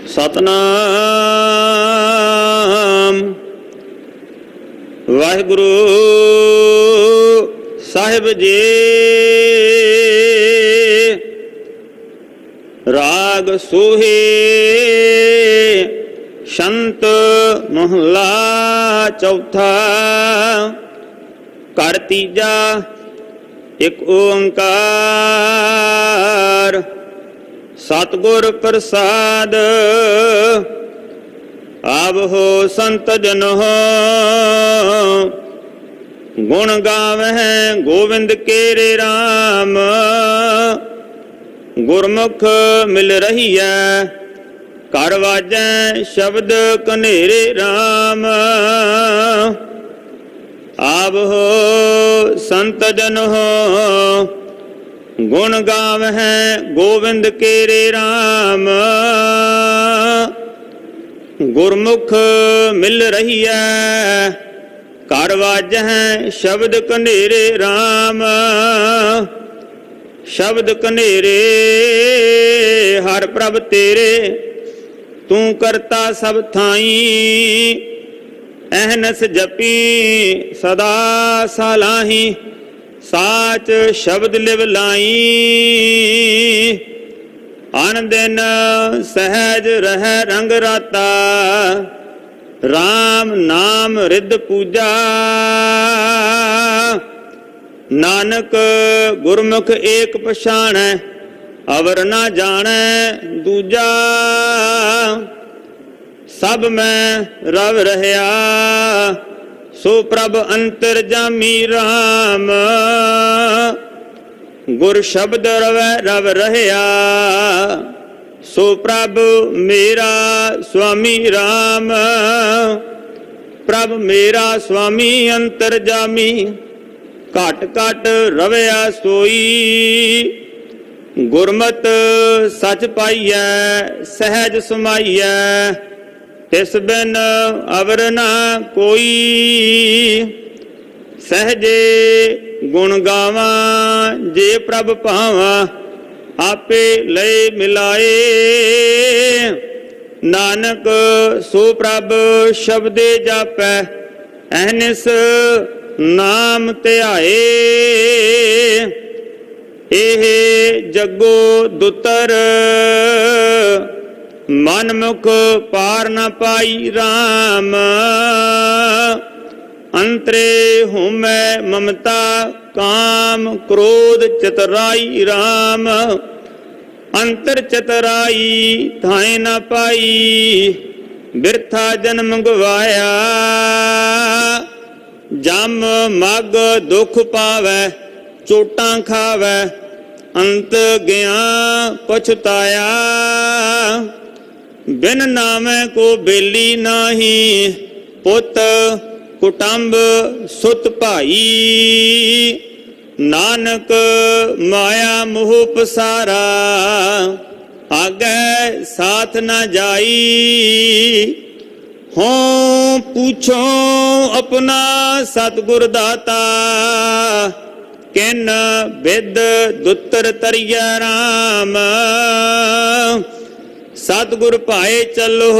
सतनाम वाहिगुरु साहिब जी। राग सोहे संत महला चौथा। कर तीजा एक ओंकार। सतगुर प्रसाद आब हो संत जन हो। गुण गावह गोविंद केरे राम। गुरमुख मिल रही है कर वाजै शब्द कनेरे राम। आब हो संत जन हो। गुण गावह गोविंद केरे राम। गुरमुख मिल रही है कर वाजह शब्द कनेरे राम। शब्द कनेरे हर प्रभ तेरे तू करता सब थाई। अहनस जपी सदा सालाही साच शब्द लिव लाई। अन दिन सहज रह रंग राता राम नाम रिद पूजा। नानक गुरमुख एक पछाणै अवर ना जाणै दूजा। सब मैं रव रहया सो प्रभ अंतर जामी राम। गुर शब्द रवै रव रहया सो प्रभ मेरा स्वामी राम। प्रभ मेरा स्वामी अंतर जामी घट घट रवया सोई। गुरमत सच पाइयै सहज समाइयै तिस बिन अवर ना कोई। सहजे गुण गावा जे प्रभ पावा आपे लय मिलाए। नानक सो प्रभ शब्दे जापै अहनिस नाम ध्याए। एह जगो दुतर मन मुख पार न पाई राम। अंतरे होमै ममता काम क्रोध चतुराई राम। अंतर चतुराई थाए न पाई बिरथा जन्म गवाया। जम मग दुख पावै चोटां खावै अंत गया पछताया। बिन नामै को बेली नाही पुत कुटुंब सुत भाई। नानक माया मोह पसारा आगे साथ न जाई। हों पूछो अपना सतगुर दाता किन विद दुतर तरिया राम। सतगुर पाए चलो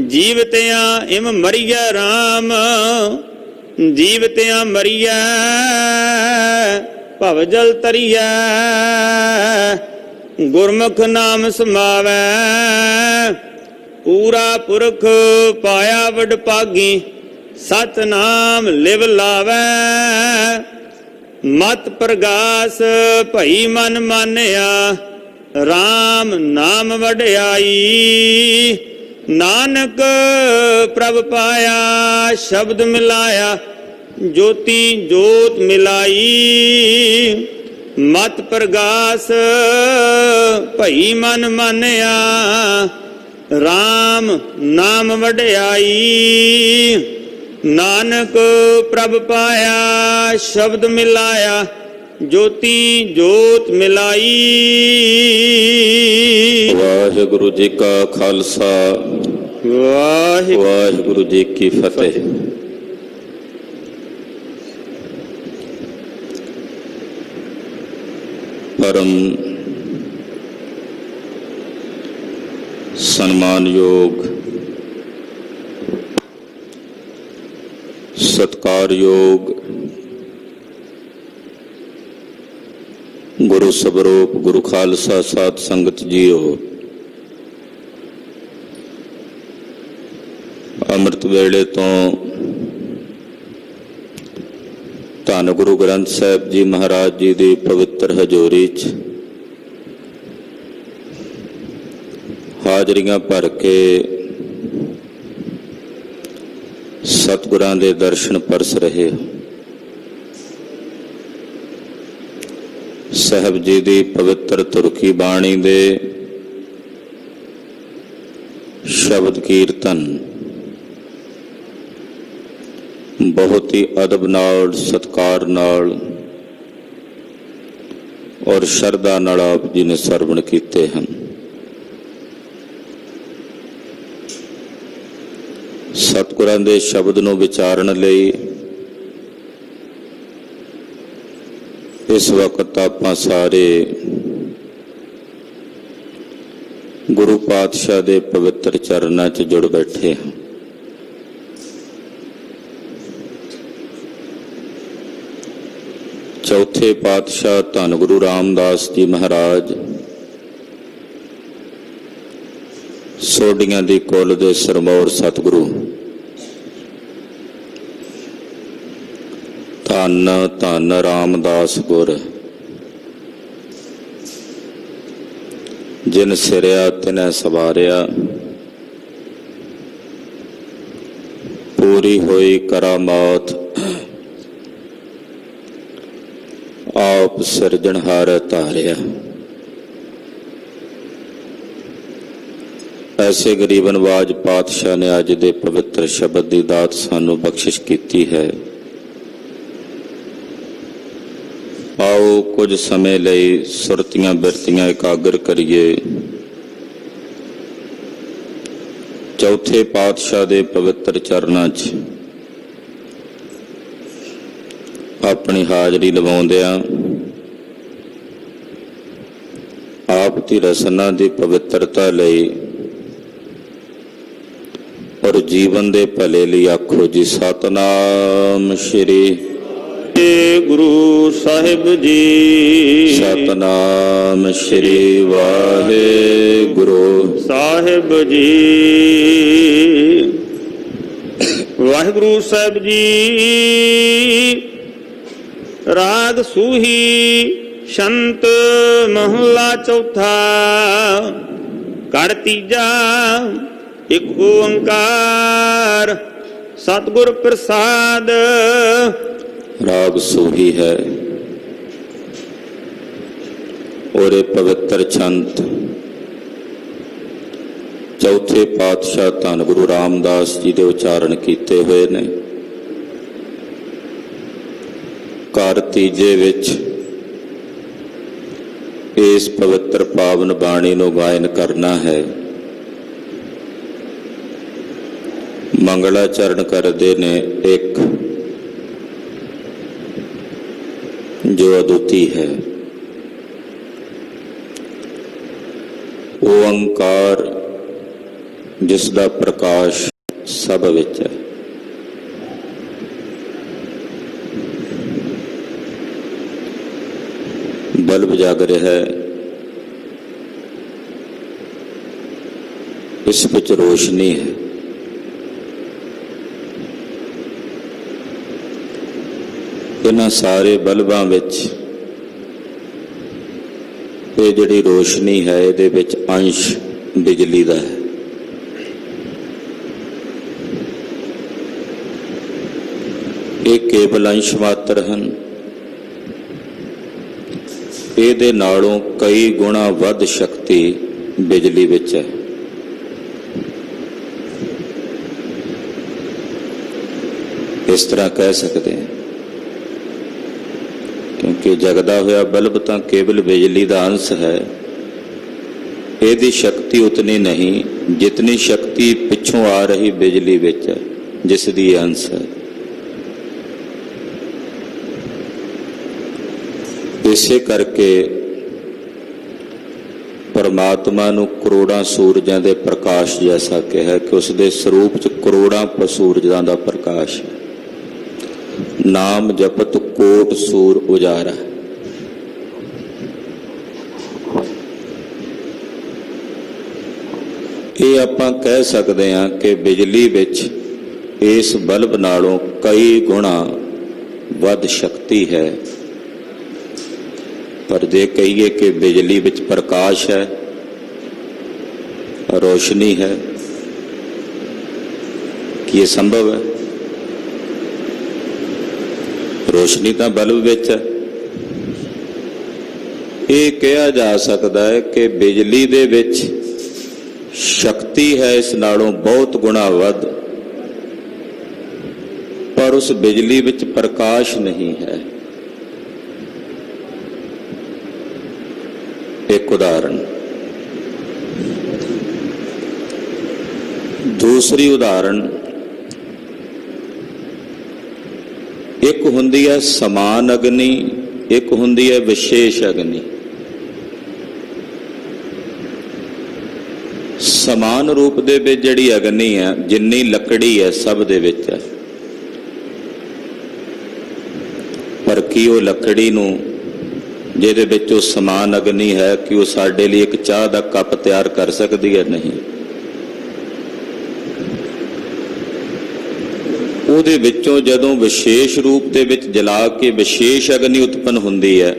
जीवतिया इम मरिया राम। जीवतिया मरिया भव जल तरिया। गुरमुख नाम समावै पूरा पुरख पाया वड भागी। सत नाम लिव लावै मत प्रगास भई मन मानिया। राम नाम वड्याई नानक प्रभ पाया शब्द मिलाया। ज्योति जोत मिलाई मत प्रगास भई मन मानिया। राम नाम वड्याई नानक प्रभ पाया शब्द मिलाया। ज्योति जोत मिलाई। वाहिगुरु जी का खालसा वाहिगुरु जी की फतेह। परम ਸਨਮਾਨਯੋਗ ਸਤਿਕਾਰਯੋਗ ਗੁਰੂ ਸਬਰੂਪ ਗੁਰੂ ਖਾਲਸਾ ਸਾਧ ਸੰਗਤ ਜੀਓ, ਅੰਮ੍ਰਿਤ ਵੇਲੇ ਤੋਂ ਧੰਨ ਗੁਰੂ ਗ੍ਰੰਥ ਸਾਹਿਬ ਜੀ ਮਹਾਰਾਜ ਜੀ ਦੀ ਪਵਿੱਤਰ ਹਜ਼ੂਰੀ 'ਚ ਹਾਜ਼ਰੀਆਂ ਭਰ ਕੇ ਸਤਿਗੁਰਾਂ ਦੇ ਦਰਸ਼ਨ ਪਰਸ ਰਹੇ ਹੋ। ਸਾਹਿਬ ਜੀ ਦੀ ਪਵਿੱਤਰ ਤੁਰਕੀ ਬਾਣੀ ਦੇ ਸ਼ਬਦ ਕੀਰਤਨ ਬਹੁਤ ਹੀ ਅਦਬ ਨਾਲ, ਸਤਿਕਾਰ ਨਾਲ ਔਰ ਸ਼ਰਧਾ ਨਾਲ ਆਪ ਜੀ ਨੇ ਸਰਵਣ ਕੀਤੇ ਹਨ। ਸਤਿਗੁਰਾਂ ਦੇ ਸ਼ਬਦ ਨੂੰ ਵਿਚਾਰਨ ਲਈ ਇਸ ਵਕਤ ਆਪਾਂ ਸਾਰੇ ਗੁਰੂ ਪਾਤਸ਼ਾਹ ਦੇ ਪਵਿੱਤਰ ਚਰਨਾਂ 'ਚ ਜੁੜ ਬੈਠੇ ਹਾਂ। ਚੌਥੇ ਪਾਤਸ਼ਾਹ ਧੰਨ ਗੁਰੂ ਰਾਮਦਾਸ ਜੀ ਮਹਾਰਾਜ ਸੋਢੀਆਂ ਦੀ ਕੁਲ ਦੇ ਸਰਮੌਰ ਸਤਿਗੁਰੂ, ਧੰਨ ਧੰਨ ਰਾਮਦਾਸ ਗੁਰ, ਜਿਨ ਸਿਰਿਆ ਤਿਨੈ ਸਵਾਰਿਆ, ਪੂਰੀ ਹੋਈ ਕਰਾਮਾਤ, ਆਪ ਸਿਰਜਣਹਾਰ ਧਾਰਿਆ। ਐਸੇ ਗਰੀਬ ਨਵਾਜ ਪਾਤਸ਼ਾਹ ਨੇ ਅੱਜ ਦੇ ਪਵਿੱਤਰ ਸ਼ਬਦ ਦੀ ਦਾਤ ਸਾਨੂੰ ਬਖਸ਼ਿਸ਼ ਕੀਤੀ ਹੈ। ਆਓ ਕੁਝ ਸਮੇਂ ਲਈ ਸੁਰਤੀਆਂ ਬਿਰਤੀਆਂ ਇਕਾਗਰ ਕਰੀਏ। ਚੌਥੇ ਪਾਤਸ਼ਾਹ ਦੇ ਪਵਿੱਤਰ ਚਰਨਾਂ 'ਚ ਆਪਣੀ ਹਾਜ਼ਰੀ ਲਵਾਉਂਦਿਆਂ ਆਪ ਦੀ ਰਸਨਾ ਦੀ ਪਵਿੱਤਰਤਾ ਲਈ ਔਰ ਜੀਵਨ ਦੇ ਭਲੇ ਲਈ ਆਖੋ ਜੀ ਸਤਨਾਮ ਸ਼੍ਰੀ ਗੁਰੂ ਸਾਹਿਬ ਜੀ। ਸਤਨਾਮ ਸ਼੍ਰੀ ਵਾਹਿਗੁਰੂ ਸਾਹਿਬ ਜੀ। ਵਾਹਿਗੁਰੂ ਸਾਹਿਬ ਜੀ। ਰਾਗ ਸੂਹੀ ਸ਼ੰਤ ਮਹਲਾ ਚੌਥਾ, ਘਰ ਤੀਜਾ, ਇਕ ਓੰਕਾਰ ਸਤਿਗੁਰ ਪ੍ਰਸਾਦ। ਰਾਗ ਸੂਹੀ ਹੈ ਔਰ ਇਹ ਪਵਿੱਤਰ ਛੰਤ ਚੌਥੇ ਪਾਤਸ਼ਾਹ ਧੰਨ ਗੁਰੂ ਰਾਮਦਾਸ ਜੀ ਦੇ ਉਚਾਰਨ ਕੀਤੇ ਹੋਏ ਨੇ। ਘਰ ਤੀਜੇ ਵਿੱਚ ਇਸ ਪਵਿੱਤਰ ਪਾਵਨ ਬਾਣੀ ਨੂੰ ਗਾਇਨ ਕਰਨਾ ਹੈ। ਮੰਗਲਾਚਰਨ ਕਰਦੇ ਨੇ ਇੱਕ ਜੋ ਅਦੁੱਤੀ ਹੈ, ਓੰਕਾਰ ਜਿਸ ਦਾ ਪ੍ਰਕਾਸ਼ ਸਭ ਵਿੱਚ ਹੈ। ਬਲਬ ਜਗ ਰਿਹਾ ਹੈ, ਇਸ ਵਿੱਚ ਰੋਸ਼ਨੀ ਹੈ। ਇਹਨਾਂ ਸਾਰੇ ਬਲਬਾਂ ਵਿੱਚ ਇਹ ਜਿਹੜੀ ਰੋਸ਼ਨੀ ਹੈ, ਇਹਦੇ ਵਿੱਚ ਅੰਸ਼ ਬਿਜਲੀ ਦਾ ਹੈ। ਇਹ ਕੇਵਲ ਅੰਸ਼ ਮਾਤਰ ਹਨ। ਇਹਦੇ ਨਾਲੋਂ ਕਈ ਗੁਣਾ ਵੱਧ ਸ਼ਕਤੀ ਬਿਜਲੀ ਵਿੱਚ ਹੈ। ਇਸ ਤਰ੍ਹਾਂ ਕਹਿ ਸਕਦੇ ਹਾਂ ਕਿਉਂਕਿ ਜਗਦਾ ਹੋਇਆ ਬਲਬ ਤਾਂ ਕੇਵਲ ਬਿਜਲੀ ਦਾ ਅੰਸ਼ ਹੈ। ਇਹਦੀ ਸ਼ਕਤੀ ਉਤਨੀ ਨਹੀਂ ਜਿਤਨੀ ਸ਼ਕਤੀ ਪਿੱਛੋਂ ਆ ਰਹੀ ਬਿਜਲੀ ਵਿੱਚ ਹੈ, ਜਿਸ ਦੀ ਅੰਸ਼ ਹੈ। ਇਸੇ ਕਰਕੇ ਪਰਮਾਤਮਾ ਨੂੰ ਕਰੋੜਾਂ ਸੂਰਜਾਂ ਦੇ ਪ੍ਰਕਾਸ਼ ਜੈਸਾ ਕਿਹਾ ਕਿ ਉਸ ਦੇ ਸਰੂਪ 'ਚ ਕਰੋੜਾਂ ਸੂਰਜਾਂ ਦਾ ਪ੍ਰਕਾਸ਼ ਹੈ। ਨਾਮ ਜਪਤ ਕੋਟ ਸੂਰ ਉਜਾਰਾ। ਇਹ ਆਪਾਂ ਕਹਿ ਸਕਦੇ ਹਾਂ ਕਿ ਬਿਜਲੀ ਵਿੱਚ ਇਸ ਬਲਬ ਨਾਲੋਂ ਕਈ ਗੁਣਾ ਵੱਧ ਸ਼ਕਤੀ ਹੈ। ਪਰ ਜੇ ਕਹੀਏ ਕਿ ਬਿਜਲੀ ਵਿੱਚ ਪ੍ਰਕਾਸ਼ ਹੈ, ਰੋਸ਼ਨੀ ਹੈ, ਕੀ ਇਹ ਸੰਭਵ ਹੈ? ਰੋਸ਼ਨੀ ਤਾਂ ਬਲਬ ਵਿੱਚ ਹੈ। ਇਹ ਕਿਹਾ ਜਾ ਸਕਦਾ ਹੈ ਕਿ ਬਿਜਲੀ ਦੇ ਵਿੱਚ ਸ਼ਕਤੀ ਹੈ ਇਸ ਨਾਲੋਂ ਬਹੁਤ ਗੁਣਾ ਵੱਧ, ਪਰ ਉਸ ਬਿਜਲੀ ਵਿੱਚ ਪ੍ਰਕਾਸ਼ ਨਹੀਂ ਹੈ। ਇੱਕ ਉਦਾਹਰਨ। ਦੂਸਰੀ ਉਦਾਹਰਨ, ਇੱਕ ਹੁੰਦੀ ਹੈ ਸਮਾਨ ਅਗਨੀ, ਇੱਕ ਹੁੰਦੀ ਹੈ ਵਿਸ਼ੇਸ਼ ਅਗਨੀ। ਸਮਾਨ ਰੂਪ ਦੇ ਵਿੱਚ ਜਿਹੜੀ ਅਗਨੀ ਹੈ, ਜਿੰਨੀ ਲੱਕੜੀ ਹੈ ਸਭ ਦੇ ਵਿੱਚ ਹੈ, ਪਰ ਕੀ ਉਹ ਲੱਕੜੀ ਨੂੰ ਜਿਹਦੇ ਵਿੱਚ ਉਹ ਸਮਾਨ ਅਗਨੀ ਹੈ, ਕਿ ਉਹ ਸਾਡੇ ਲਈ ਇੱਕ ਚਾਹ ਦਾ ਕੱਪ ਤਿਆਰ ਕਰ ਸਕਦੀ ਹੈ? ਨਹੀਂ। ਉਹਦੇ ਵਿੱਚੋਂ ਜਦੋਂ ਵਿਸ਼ੇਸ਼ ਰੂਪ ਦੇ ਵਿੱਚ ਜਲਾ ਕੇ ਵਿਸ਼ੇਸ਼ ਅਗਨੀ ਉਤਪੰਨ ਹੁੰਦੀ ਹੈ,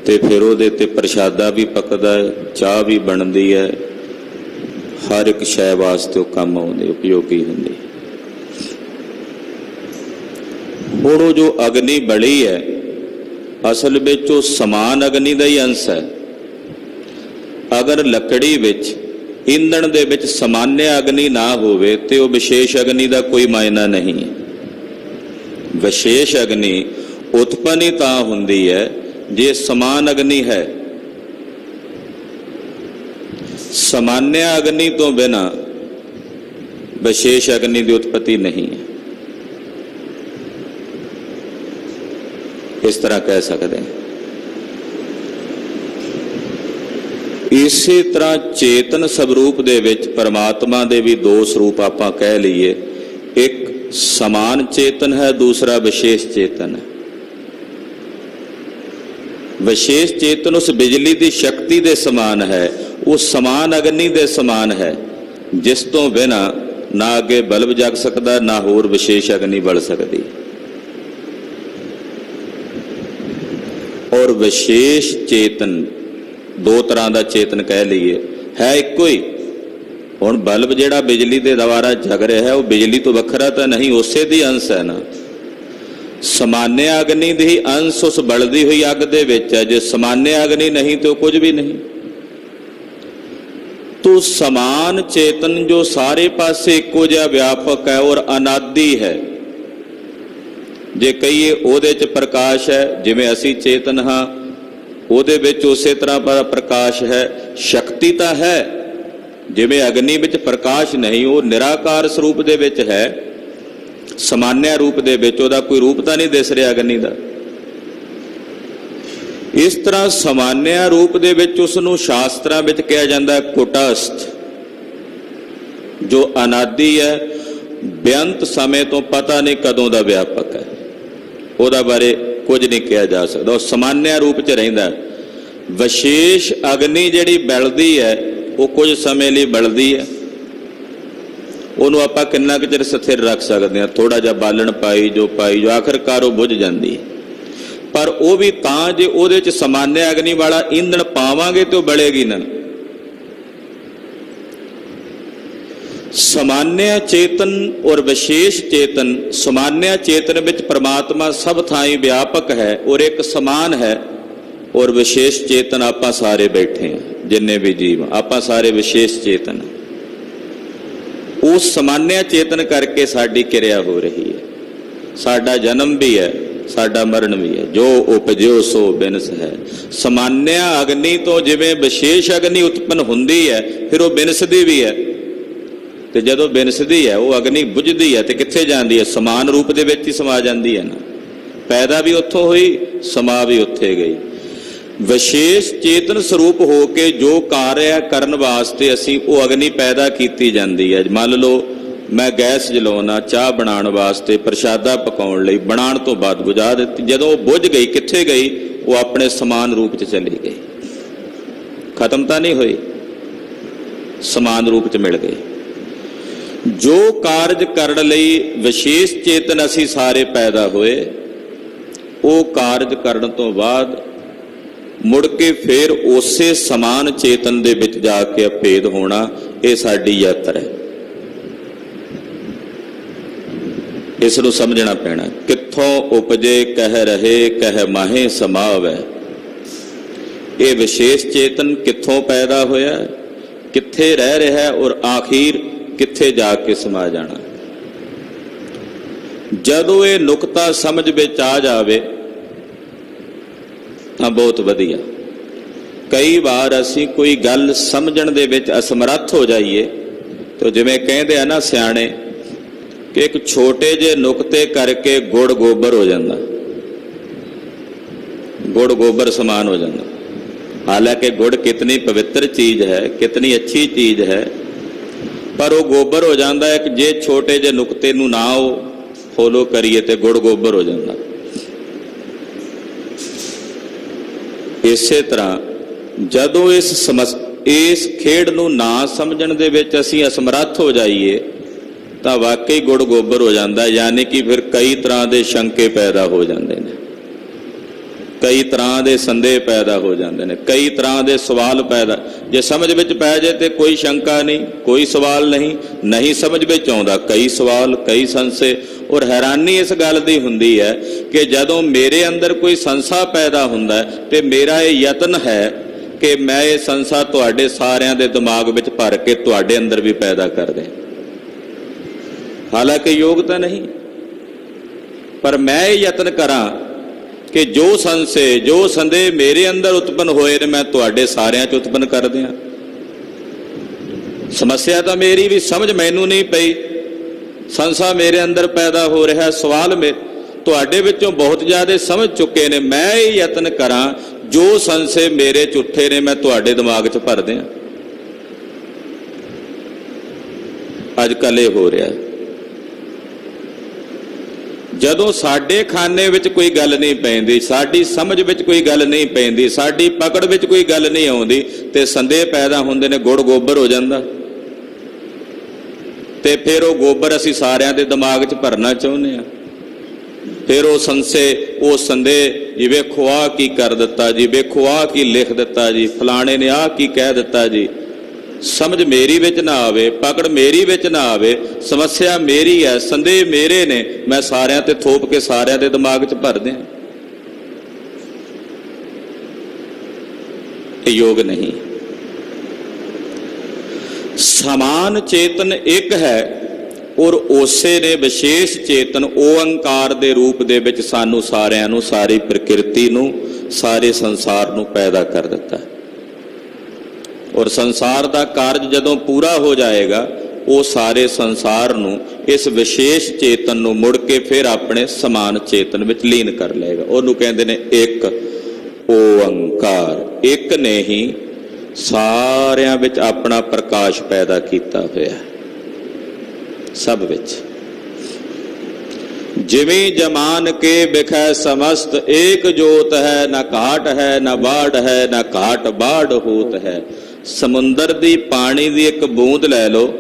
ਤੇ ਫਿਰ ਉਹਦੇ ਤੇ ਪ੍ਰਸ਼ਾਦਾ ਵੀ ਪੱਕਦਾ ਹੈ, ਚਾਹ ਵੀ ਬਣਦੀ ਹੈ, ਹਰ ਇੱਕ ਸ਼ੈ ਵਾਸਤੇ ਉਹ ਕੰਮ ਆਉਂਦੀ, ਉਪਯੋਗੀ ਹੁੰਦੀ। ਹੁਣ ਉਹ ਜੋ ਅਗਨੀ ਬਲੀ ਹੈ, ਅਸਲ ਵਿੱਚ ਉਹ ਸਮਾਨ ਅਗਨੀ ਦਾ ਹੀ ਅੰਸ਼ ਹੈ। ਅਗਰ ਲੱਕੜੀ ਵਿੱਚ, ਈਂਧਣ ਦੇ ਵਿੱਚ ਸਮਾਨਿਆ ਅਗਨੀ ਨਾ ਹੋਵੇ ਤੇ ਉਹ ਵਿਸ਼ੇਸ਼ ਅਗਨੀ ਦਾ ਕੋਈ ਮਾਇਨਾ ਨਹੀਂ। ਵਿਸ਼ੇਸ਼ ਅਗਨੀ ਉਤਪੰਨ ਹੀ ਤਾਂ ਹੁੰਦੀ ਹੈ ਜੇ ਸਮਾਨ ਅਗਨੀ ਹੈ। ਸਮਾਨਿਆ ਅਗਨੀ ਤੋਂ ਬਿਨਾਂ ਵਿਸ਼ੇਸ਼ ਅਗਨੀ ਦੀ ਉਤਪਤੀ ਨਹੀਂ ਹੈ। ਇਸ ਤਰ੍ਹਾਂ ਕਹਿ ਸਕਦੇ ਹਾਂ। ਇਸੇ ਤਰ੍ਹਾਂ ਚੇਤਨ ਸਵਰੂਪ ਦੇ ਵਿੱਚ ਪਰਮਾਤਮਾ ਦੇ ਵੀ ਦੋ ਸਰੂਪ ਆਪਾਂ ਕਹਿ ਲਈਏ। ਇੱਕ ਸਮਾਨ ਚੇਤਨ ਹੈ, ਦੂਸਰਾ ਵਿਸ਼ੇਸ਼ ਚੇਤਨ ਹੈ। ਵਿਸ਼ੇਸ਼ ਚੇਤਨ ਉਸ ਬਿਜਲੀ ਦੀ ਸ਼ਕਤੀ ਦੇ ਸਮਾਨ ਹੈ, ਉਹ ਸਮਾਨ ਅਗਨੀ ਦੇ ਸਮਾਨ ਹੈ, ਜਿਸ ਤੋਂ ਬਿਨਾਂ ਨਾ ਅੱਗੇ ਬਲਬ ਜਗ ਸਕਦਾ, ਨਾ ਹੋਰ ਵਿਸ਼ੇਸ਼ ਅਗਨੀ ਬਲ ਸਕਦੀ। ਔਰ ਵਿਸ਼ੇਸ਼ ਚੇਤਨ, ਦੋ ਤਰ੍ਹਾਂ ਦਾ ਚੇਤਨ ਕਹਿ ਲਈਏ, ਹੈ ਇੱਕੋ ਹੀ। ਹੁਣ ਬਲਬ ਜਿਹੜਾ ਬਿਜਲੀ ਦੇ ਦੁਆਰਾ ਜਗ ਰਿਹਾ ਹੈ, ਉਹ ਬਿਜਲੀ ਤੋਂ ਵੱਖਰਾ ਤਾਂ ਨਹੀਂ, ਉਸੇ ਦੀ ਅੰਸ਼ ਹੈ ਨਾ। ਸਮਾਨਿਆ ਅਗਨੀ ਦੀ ਹੀ ਅੰਸ਼ ਉਸ ਬਲਦੀ ਹੋਈ ਅੱਗ ਦੇ ਵਿੱਚ ਹੈ। ਜੇ ਸਮਾਨਿਆ ਅਗਨੀ ਨਹੀਂ ਤੇ ਉਹ ਕੁਝ ਵੀ ਨਹੀਂ। ਤੋ ਸਮਾਨ ਚੇਤਨ ਜੋ ਸਾਰੇ ਪਾਸੇ ਇੱਕੋ ਜਿਹਾ ਵਿਆਪਕ ਹੈ ਔਰ ਅਨਾਦਿ ਹੈ। ਜੇ ਕਹੀਏ ਉਹਦੇ 'ਚ ਪ੍ਰਕਾਸ਼ ਹੈ, ਜਿਵੇਂ ਅਸੀਂ ਚੇਤਨ ਹਾਂ, ਉਹਦੇ ਵਿੱਚ ਉਸੇ ਤਰ੍ਹਾਂ ਦਾ ਪ੍ਰਕਾਸ਼ ਹੈ। ਸ਼ਕਤੀ ਤਾਂ ਹੈ, ਜਿਵੇਂ ਅਗਨੀ ਵਿੱਚ ਪ੍ਰਕਾਸ਼ ਨਹੀਂ, ਉਹ ਨਿਰਾਕਾਰ ਸਰੂਪ ਦੇ ਵਿੱਚ ਹੈ। ਸਮਾਨਿਆ ਰੂਪ ਦੇ ਵਿੱਚ ਉਹਦਾ ਕੋਈ ਰੂਪ ਤਾਂ ਨਹੀਂ ਦਿਸ ਰਿਹਾ ਅਗਨੀ ਦਾ। ਇਸ ਤਰ੍ਹਾਂ ਸਮਾਨਿਆ ਰੂਪ ਦੇ ਵਿੱਚ ਉਸ ਨੂੰ ਸ਼ਾਸਤਰਾਂ ਵਿੱਚ ਕਿਹਾ ਜਾਂਦਾ ਕੁਟਸਥ, ਜੋ ਅਨਾਦਿ ਹੈ, ਬੇਅੰਤ ਸਮੇਂ ਤੋਂ ਪਤਾ ਨਹੀਂ ਕਦੋਂ ਦਾ ਵਿਆਪਕ ਹੈ। ਉਹਦਾ ਬਾਰੇ ਕੁਝ ਨਹੀਂ ਕਿਹਾ ਜਾ ਸਕਦਾ, ਉਹ ਸਮਾਨਿਆ ਰੂਪ 'ਚ ਰਹਿੰਦਾ। ਵਿਸ਼ੇਸ਼ ਅਗਨੀ ਜਿਹੜੀ ਬਲਦੀ ਹੈ, ਉਹ ਕੁਝ ਸਮੇਂ ਲਈ ਬਲਦੀ ਹੈ। ਉਹਨੂੰ ਆਪਾਂ ਕਿੰਨਾ ਕੁ ਚਿਰ ਸਥਿਰ ਰੱਖ ਸਕਦੇ ਹਾਂ? ਥੋੜਾ ਜਿਹਾ ਬਾਲਣ ਪਾਈ ਜੋ ਆਖਰਕਾਰ ਉਹ ਬੁਝ ਜਾਂਦੀ ਹੈ। ਪਰ ਉਹ ਵੀ ਤਾਂ ਜੇ ਉਹਦੇ 'ਚ ਸਮਾਨਿਆ ਅਗਨੀ ਵਾਲਾ ਈਂਧਣ ਪਾਵਾਂਗੇ ਤੇ ਉਹ ਬਲੇਗੀ ਨਾ। ਸਮਾਨਿਆ ਚੇਤਨ ਔਰ ਵਿਸ਼ੇਸ਼ ਚੇਤਨ। ਸਮਾਨਿਆ ਚੇਤਨ ਵਿੱਚ ਪ੍ਰਮਾਤਮਾ ਸਭ ਥਾਈਂ ਵਿਆਪਕ ਹੈ ਔਰ ਇੱਕ ਸਮਾਨ ਹੈ, ਔਰ ਵਿਸ਼ੇਸ਼ ਚੇਤਨ ਆਪਾਂ ਸਾਰੇ ਬੈਠੇ ਹਾਂ, ਜਿੰਨੇ ਵੀ ਜੀਵ ਆਪਾਂ ਸਾਰੇ ਵਿਸ਼ੇਸ਼ ਚੇਤਨ। ਉਸ ਸਮਾਨਿਆ ਚੇਤਨ ਕਰਕੇ ਸਾਡੀ ਕਿਰਿਆ ਹੋ ਰਹੀ ਹੈ। ਸਾਡਾ ਜਨਮ ਵੀ ਹੈ, ਸਾਡਾ ਮਰਨ ਵੀ ਹੈ। ਜੋ ਉਪਜਿਓ ਸੋ ਬਿਨਸ ਹੈ। ਸਮਾਨਿਆ ਅਗਨੀ ਤੋਂ ਜਿਵੇਂ ਵਿਸ਼ੇਸ਼ ਅਗਨੀ ਉਤਪੰਨ ਹੁੰਦੀ ਹੈ, ਫਿਰ ਉਹ ਬਿਨਸਦੀ ਵੀ ਹੈ। ਤੇ ਜਦੋਂ ਬਿਨਸਦੀ ਹੈ, ਉਹ ਅਗਨੀ ਬੁਝਦੀ ਹੈ ਤੇ ਕਿੱਥੇ ਜਾਂਦੀ ਹੈ? ਸਮਾਨ ਰੂਪ ਦੇ ਵਿੱਚ ਹੀ ਸਮਾ ਜਾਂਦੀ ਹੈ ਨਾ। ਪੈਦਾ ਵੀ ਉੱਥੋਂ ਹੋਈ, ਸਮਾ ਵੀ ਉੱਥੇ ਗਈ। ਵਿਸ਼ੇਸ਼ ਚੇਤਨ ਸਰੂਪ ਹੋ ਕੇ ਜੋ ਕਾਰਜ ਕਰਨ ਵਾਸਤੇ ਅਸੀਂ ਉਹ ਅਗਨੀ ਪੈਦਾ ਕੀਤੀ ਜਾਂਦੀ ਹੈ। ਮੰਨ ਲਓ ਮੈਂ ਗੈਸ ਜਲਾਉਣਾ ਚਾਹ ਬਣਾਉਣ ਵਾਸਤੇ, ਪ੍ਰਸ਼ਾਦਾ ਪਕਾਉਣ ਲਈ, ਬਣਾਉਣ ਤੋਂ ਬਾਅਦ ਬੁਝਾ ਦਿੱਤੀ। ਜਦੋਂ ਉਹ ਬੁਝ ਗਈ, ਕਿੱਥੇ ਗਈ? ਉਹ ਆਪਣੇ ਸਮਾਨ ਰੂਪ 'ਚ ਚਲੀ ਗਈ, ਖਤਮ ਤਾਂ ਨਹੀਂ ਹੋਈ, ਸਮਾਨ ਰੂਪ 'ਚ ਮਿਲ ਗਈ। ਜੋ ਕਾਰਜ ਕਰਨ ਲਈ ਵਿਸ਼ੇਸ਼ ਚੇਤਨ ਅਸੀਂ ਸਾਰੇ ਪੈਦਾ ਹੋਏ, ਉਹ ਕਾਰਜ ਕਰਨ ਤੋਂ ਬਾਅਦ ਮੁੜ ਕੇ ਫਿਰ ਉਸੇ ਸਮਾਨ ਚੇਤਨ ਦੇ ਵਿੱਚ ਜਾ ਕੇ ਅਭੇਦ ਹੋਣਾ, ਇਹ ਸਾਡੀ ਯਾਤਰਾ ਹੈ। ਇਸ ਨੂੰ ਸਮਝਣਾ ਪੈਣਾ। ਕਿੱਥੋਂ ਉਪਜੇ ਕਹਿ ਰਹੇ ਕਹਿ ਮਾਹੇ ਸਮਾਵੈ। ਇਹ ਵਿਸ਼ੇਸ਼ ਚੇਤਨ ਕਿੱਥੋਂ ਪੈਦਾ ਹੋਇਆ, ਕਿੱਥੇ ਰਹਿ ਰਿਹਾ ਔਰ ਆਖਿਰ ਕਿੱਥੇ ਜਾ ਕੇ ਸਮਾ ਜਾਣਾ। ਜਦੋਂ ਇਹ ਨੁਕਤਾ ਸਮਝ ਵਿੱਚ ਆ ਜਾਵੇ ਤਾਂ ਬਹੁਤ ਵਧੀਆ। ਕਈ ਵਾਰ ਅਸੀਂ ਕੋਈ ਗੱਲ ਸਮਝਣ ਦੇ ਵਿੱਚ ਅਸਮਰੱਥ ਹੋ ਜਾਈਏ ਤਾਂ ਜਿਵੇਂ ਕਹਿੰਦੇ ਆ ਨਾ ਸਿਆਣੇ ਕਿ ਇੱਕ ਛੋਟੇ ਜਿਹੇ ਨੁਕਤੇ ਕਰਕੇ ਗੁੜ ਗੋਬਰ ਹੋ ਜਾਂਦਾ, ਗੁੜ ਗੋਬਰ ਸਮਾਨ ਹੋ ਜਾਂਦਾ। ਹਾਲਾਂਕਿ ਗੁੜ ਕਿਤਨੀ ਪਵਿੱਤਰ ਚੀਜ਼ ਹੈ, ਕਿਤਨੀ ਅੱਛੀ ਚੀਜ਼ ਹੈ, ਪਰ ਉਹ ਗੋਬਰ ਹੋ ਜਾਂਦਾ ਹੈ ਕਿ ਜੇ ਛੋਟੇ ਜਿਹੇ ਨੁਕਤੇ ਨੂੰ ਨਾ ਉਹ ਫੋਲੋ ਕਰੀਏ ਤੇ ਗੁੜ ਗੋਬਰ ਹੋ ਜਾਂਦਾ। ਇਸੇ ਤਰ੍ਹਾਂ ਜਦੋਂ ਇਸ ਖੇਡ ਨੂੰ ਨਾ ਸਮਝਣ ਦੇ ਵਿੱਚ ਅਸੀਂ ਅਸਮਰੱਥ ਹੋ ਜਾਈਏ ਤਾਂ ਵਾਕਈ ਗੁੜ ਗੋਬਰ ਹੋ ਜਾਂਦਾ। ਯਾਨੀ ਕਿ ਫਿਰ ਕਈ ਤਰ੍ਹਾਂ ਦੇ ਸ਼ੰਕੇ ਪੈਦਾ ਹੋ ਜਾਂਦੇ ਨੇ, ਕਈ ਤਰ੍ਹਾਂ ਦੇ ਸੰਦੇਹ ਪੈਦਾ ਹੋ ਜਾਂਦੇ ਨੇ, ਕਈ ਤਰ੍ਹਾਂ ਦੇ ਸਵਾਲ ਪੈਦਾ। ਜੇ ਸਮਝ ਵਿੱਚ ਪੈ ਜਾਏ ਤੇ ਕੋਈ ਸ਼ੰਕਾ ਨਹੀਂ, ਕੋਈ ਸਵਾਲ ਨਹੀਂ, ਨਹੀਂ ਸਮਝ ਵਿੱਚ ਆਉਂਦਾ ਕਈ ਸਵਾਲ, ਕਈ ਸੰਸ਼ੇ। ਔਰ ਹੈਰਾਨੀ ਇਸ ਗੱਲ ਦੀ ਹੁੰਦੀ ਹੈ ਕਿ ਜਦੋਂ ਮੇਰੇ ਅੰਦਰ ਕੋਈ ਸੰਸ਼ਾ ਪੈਦਾ ਹੁੰਦਾ ਤੇ ਮੇਰਾ ਇਹ ਯਤਨ ਹੈ ਕਿ ਮੈਂ ਇਹ ਸੰਸ਼ਾ ਤੁਹਾਡੇ ਸਾਰਿਆਂ ਦੇ ਦਿਮਾਗ ਵਿੱਚ ਭਰ ਕੇ ਤੁਹਾਡੇ ਅੰਦਰ ਵੀ ਪੈਦਾ ਕਰ ਦਿਆਂ। ਹਾਲਾਂਕਿ ਯੋਗਤਾ ਨਹੀਂ, ਪਰ ਮੈਂ ਇਹ ਯਤਨ ਕਰਾਂ ਕਿ ਜੋ ਸੰਸ਼ੇ ਜੋ ਸੰਦੇਹ ਮੇਰੇ ਅੰਦਰ ਉਤਪਨ ਹੋਏ ਨੇ ਮੈਂ ਤੁਹਾਡੇ ਸਾਰਿਆਂ 'ਚ ਉਤਪਨ ਕਰ ਦਿਆਂ। ਸਮੱਸਿਆ ਤਾਂ ਮੇਰੀ ਵੀ ਸਮਝ ਮੈਨੂੰ ਨਹੀਂ ਪਈ, ਸੰਸ਼ਾ ਮੇਰੇ ਅੰਦਰ ਪੈਦਾ ਹੋ ਰਿਹਾ, ਸਵਾਲ ਤੁਹਾਡੇ ਵਿੱਚੋਂ ਬਹੁਤ ਜ਼ਿਆਦਾ ਸਮਝ ਚੁੱਕੇ ਨੇ। ਮੈਂ ਇਹ ਯਤਨ ਕਰਾਂ ਜੋ ਸੰਸ਼ੇ ਮੇਰੇ 'ਚ ਉੱਠੇ ਨੇ ਮੈਂ ਤੁਹਾਡੇ ਦਿਮਾਗ 'ਚ ਭਰ ਦਿਆਂ। ਅੱਜ ਕੱਲ੍ਹ ਇਹ ਹੋ ਰਿਹਾ। ਜਦੋਂ ਸਾਡੇ ਖਾਨੇ ਵਿੱਚ ਕੋਈ ਗੱਲ ਨਹੀਂ ਪੈਂਦੀ, ਸਾਡੀ ਸਮਝ ਵਿੱਚ ਕੋਈ ਗੱਲ ਨਹੀਂ ਪੈਂਦੀ, ਸਾਡੀ ਪਕੜ ਵਿੱਚ ਕੋਈ ਗੱਲ ਨਹੀਂ ਆਉਂਦੀ ਤੇ ਸੰਦੇਹ ਪੈਦਾ ਹੁੰਦੇ ਨੇ, ਗੁੜ ਗੋਬਰ ਹੋ ਜਾਂਦਾ। ਤੇ ਫਿਰ ਉਹ ਗੋਬਰ ਅਸੀਂ ਸਾਰਿਆਂ ਦੇ ਦਿਮਾਗ 'ਚ ਭਰਨਾ ਚਾਹੁੰਦੇ ਹਾਂ। ਫਿਰ ਉਹ ਸੰਸ਼ੇ, ਉਹ ਸੰਦੇਹ, ਜੀ ਵੇਖੋ ਆਹ ਕੀ ਕਰ ਦਿੱਤਾ ਜੀ, ਵੇਖੋ ਆਹ ਕੀ ਲਿਖ ਦਿੱਤਾ ਜੀ, ਫਲਾਣੇ ਨੇ ਆਹ ਕੀ ਕਹਿ ਦਿੱਤਾ ਜੀ। ਸਮਝ ਮੇਰੀ ਵਿੱਚ ਨਾ ਆਵੇ, ਪਕੜ ਮੇਰੀ ਵਿੱਚ ਨਾ ਆਵੇ, ਸਮੱਸਿਆ ਮੇਰੀ ਹੈ, ਸੰਦੇਹ ਮੇਰੇ ਨੇ, ਮੈਂ ਸਾਰਿਆਂ ਤੇ ਥੋਪ ਕੇ ਸਾਰਿਆਂ ਦੇ ਦਿਮਾਗ 'ਚ ਭਰ ਦਿਆਂ। ਇਹ ਯੋਗ ਨਹੀਂ। ਸਮਾਨ ਚੇਤਨ ਇੱਕ ਹੈ ਔਰ ਉਸੇ ਨੇ ਵਿਸ਼ੇਸ਼ ਚੇਤਨ ਓਅੰਕਾਰ ਦੇ ਰੂਪ ਦੇ ਵਿੱਚ ਸਾਨੂੰ ਸਾਰਿਆਂ ਨੂੰ, ਸਾਰੀ ਪ੍ਰਕਿਰਤੀ ਨੂੰ, ਸਾਰੇ ਸੰਸਾਰ ਨੂੰ ਪੈਦਾ ਕਰ ਦਿੱਤਾ। ਔਰ ਸੰਸਾਰ ਦਾ ਕਾਰਜ ਜਦੋਂ ਪੂਰਾ ਹੋ ਜਾਏਗਾ ਉਹ ਸਾਰੇ ਸੰਸਾਰ ਨੂੰ, ਇਸ ਵਿਸ਼ੇਸ਼ ਚੇਤਨ ਨੂੰ ਮੁੜ ਕੇ ਫਿਰ ਆਪਣੇ ਸਮਾਨ ਚੇਤਨ ਵਿੱਚ ਲੀਨ ਕਰ ਲਏਗਾ। ਉਹਨੂੰ ਕਹਿੰਦੇ ਨੇ ਇੱਕ ਓਅੰਕਾਰ। ਇੱਕ ਨੇ ਹੀ ਸਾਰਿਆਂ ਵਿੱਚ ਆਪਣਾ ਪ੍ਰਕਾਸ਼ ਪੈਦਾ ਕੀਤਾ ਹੋਇਆ, ਸਭ ਵਿੱਚ। ਜਿਵੇਂ ਜਮਾਨ ਕੇ ਬਿਖੈ ਸਮਸਤ ਏਕ ਜੋਤ ਹੈ, ਨਾ ਘਾਟ ਹੈ ਨਾ ਬਾੜ ਹੈ, ਨਾ ਘਾਟ ਬਾੜ ਹੋਤ ਹੈ। ਸਮੁੰਦਰ ਦੀ ਪਾਣੀ ਦੀ ਇੱਕ ਬੂੰਦ ਲੈ ਲਓ,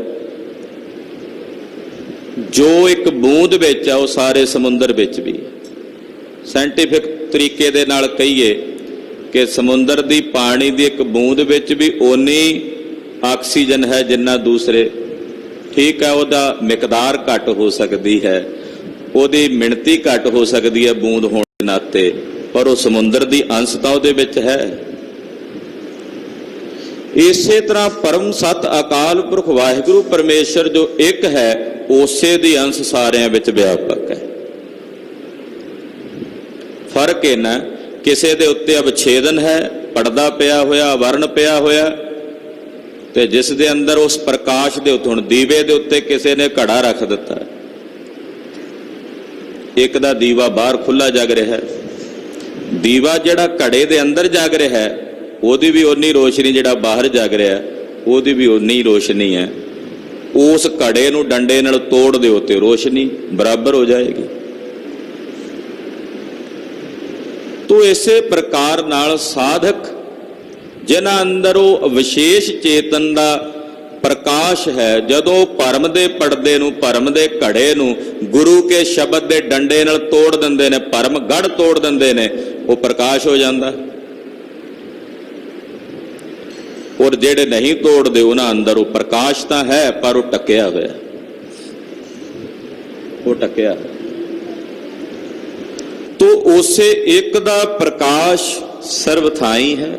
ਜੋ ਇੱਕ ਬੂੰਦ ਵਿੱਚ ਆ ਉਹ ਸਾਰੇ ਸਮੁੰਦਰ ਵਿੱਚ ਵੀ। ਸਾਇੰਟੀਫਿਕ ਤਰੀਕੇ ਦੇ ਨਾਲ ਕਹੀਏ ਕਿ ਸਮੁੰਦਰ ਦੀ ਪਾਣੀ ਦੀ ਇੱਕ ਬੂੰਦ ਵਿੱਚ ਵੀ ਓਨੀ ਆਕਸੀਜਨ ਹੈ ਜਿੰਨਾ ਦੂਸਰੇ। ਠੀਕ ਹੈ, ਉਹਦਾ ਮਿਕਦਾਰ ਘੱਟ ਹੋ ਸਕਦੀ ਹੈ, ਉਹਦੀ ਮਿਣਤੀ ਘੱਟ ਹੋ ਸਕਦੀ ਹੈ ਬੂੰਦ ਹੋਣ ਦੇ ਨਾਤੇ, ਪਰ ਉਹ ਸਮੁੰਦਰ ਦੀ ਅੰਸ਼ ਤਾਂ ਉਹਦੇ ਵਿੱਚ ਹੈ। ਇਸੇ ਤਰ੍ਹਾਂ ਪਰਮ ਸਤ ਅਕਾਲ ਪੁਰਖ ਵਾਹਿਗੁਰੂ ਪਰਮੇਸ਼ਰ ਜੋ ਇੱਕ ਹੈ, ਉਸੇ ਦੀ ਅੰਸ਼ ਸਾਰਿਆਂ ਵਿੱਚ ਵਿਆਪਕ ਹੈ। ਫਰਕ ਇਹਨਾਂ ਕਿਸੇ ਦੇ ਉੱਤੇ ਅਵਛੇਦਨ ਹੈ, ਪਰਦਾ ਪਿਆ ਹੋਇਆ, ਆਵਰਣ ਪਿਆ ਹੋਇਆ, ਤੇ ਜਿਸ ਦੇ ਅੰਦਰ ਉਸ ਪ੍ਰਕਾਸ਼ ਦੇ ਉੱਤੇ, ਹੁਣ ਦੀਵੇ ਦੇ ਉੱਤੇ ਕਿਸੇ ਨੇ ਘੜਾ ਰੱਖ ਦਿੱਤਾ, ਇੱਕ ਦਾ ਦੀਵਾ ਬਾਹਰ ਖੁੱਲਾ ਜਗ ਰਿਹਾ, ਦੀਵਾ ਜਿਹੜਾ ਘੜੇ ਦੇ ਅੰਦਰ ਜਗ ਰਿਹਾ ਹੈ, ਉਹਦੀ ਵੀ ਓਨੀ ਰੋਸ਼ਨੀ, ਜਿਹੜਾ ਬਾਹਰ ਜਗ ਰਿਹਾ ਉਹਦੀ ਵੀ ਓਨੀ ਰੋਸ਼ਨੀ ਹੈ। ਉਸ ਘੜੇ ਨੂੰ ਡੰਡੇ ਨਾਲ ਤੋੜ ਦਿਓ ਤੇ ਰੋਸ਼ਨੀ ਬਰਾਬਰ ਹੋ ਜਾਏਗੀ। ਤੋ ਇਸੇ ਪ੍ਰਕਾਰ ਨਾਲ ਸਾਧਕ ਜਿਨ੍ਹਾਂ ਅੰਦਰ ਉਹ ਵਿਸ਼ੇਸ਼ ਚੇਤਨ ਦਾ ਪ੍ਰਕਾਸ਼ ਹੈ, ਜਦੋਂ ਭਰਮ ਦੇ ਪਰਦੇ ਨੂੰ, ਭਰਮ ਦੇ ਘੜੇ ਨੂੰ ਗੁਰੂ ਕੇ ਸ਼ਬਦ ਦੇ ਡੰਡੇ ਨਾਲ ਤੋੜ ਦਿੰਦੇ ਨੇ, ਭਰਮ ਗੜ ਤੋੜ ਦਿੰਦੇ ਨੇ, ਉਹ ਪ੍ਰਕਾਸ਼ ਹੋ ਜਾਂਦਾ। ਔਰ ਜਿਹੜੇ ਨਹੀਂ ਤੋੜਦੇ ਉਹਨਾਂ ਅੰਦਰ ਉਹ ਪ੍ਰਕਾਸ਼ ਤਾਂ ਹੈ, ਪਰ ਉਹ ਟਕਿਆ ਹੋਇਆ, ਉਹ ਟਕਿਆ। ਤੋ ਉਸੇ ਇੱਕ ਦਾ ਪ੍ਰਕਾਸ਼ ਸਰਵਥਾਈ ਹੈ,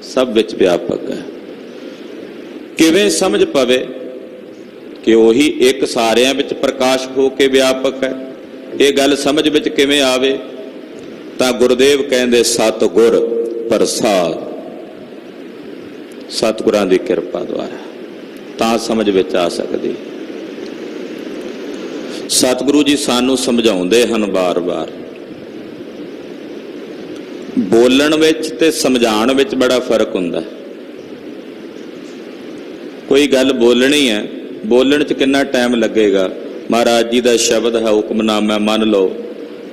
ਸਭ ਵਿੱਚ ਵਿਆਪਕ ਹੈ। ਕਿਵੇਂ ਸਮਝ ਪਵੇ ਕਿ ਉਹੀ ਇੱਕ ਸਾਰਿਆਂ ਵਿੱਚ ਪ੍ਰਕਾਸ਼ ਹੋ ਕੇ ਵਿਆਪਕ ਹੈ? ਇਹ ਗੱਲ ਸਮਝ ਵਿੱਚ ਕਿਵੇਂ ਆਵੇ? ਤਾਂ ਗੁਰਦੇਵ ਕਹਿੰਦੇ ਸਤਿਗੁਰ ਪ੍ਰਸਾਦ, ਸਤਿਗੁਰਾਂ ਦੀ ਕਿਰਪਾ ਦੁਆਰਾ ਤਾਂ ਸਮਝ ਵਿੱਚ ਆ ਸਕਦੀ। ਸਤਿਗੁਰੂ ਜੀ ਸਾਨੂੰ ਸਮਝਾਉਂਦੇ ਹਨ ਬਾਰ-ਬਾਰ। ਬੋਲਣ ਵਿੱਚ ਤੇ ਸਮਝਾਉਣ ਵਿੱਚ ਬੜਾ ਫਰਕ ਹੁੰਦਾ। ਕੋਈ ਗੱਲ ਬੋਲਣੀ ਹੈ, ਬੋਲਣ 'ਚ ਕਿੰਨਾ ਟਾਈਮ ਲੱਗੇਗਾ? ਮਹਾਰਾਜ ਜੀ ਦਾ ਸ਼ਬਦ ਹੈ, ਹੁਕਮਨਾਮਾ ਮੰਨ ਲਓ,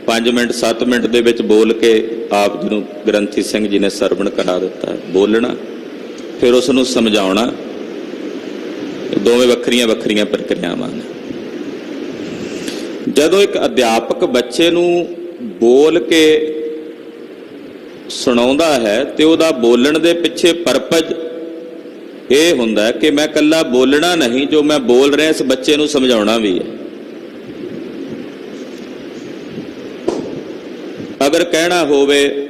5 ਮਿੰਟ 7 ਮਿੰਟ ਦੇ ਵਿੱਚ ਬੋਲ ਕੇ ਆਪ ਜੀ ਨੂੰ ਗ੍ਰੰਥੀ ਸਿੰਘ ਜੀ ਨੇ ਸਰਵਣ ਕਰਾ ਦਿੱਤਾ। ਬੋਲਣਾ, ਫਿਰ ਉਸ ਨੂੰ ਸਮਝਾਉਣਾ, ਦੋਵੇਂ ਵੱਖਰੀਆਂ ਵੱਖਰੀਆਂ ਪ੍ਰਕਿਰਿਆਵਾਂ ਨੇ। ਜਦੋਂ ਇੱਕ ਅਧਿਆਪਕ ਬੱਚੇ ਨੂੰ ਬੋਲ ਕੇ ਸੁਣਾਉਂਦਾ ਹੈ ਤੇ ਉਹਦਾ ਬੋਲਣ ਦੇ ਪਿੱਛੇ ਪਰਪਸ ਇਹ ਹੁੰਦਾ ਕਿ ਮੈਂ ਇਕੱਲਾ ਬੋਲਣਾ ਨਹੀਂ, ਜੋ ਮੈਂ ਬੋਲ ਰਿਹਾ ਇਸ ਬੱਚੇ ਨੂੰ ਸਮਝਾਉਣਾ ਵੀ ਹੈ। ਅਗਰ ਕਹਿਣਾ ਹੋਵੇ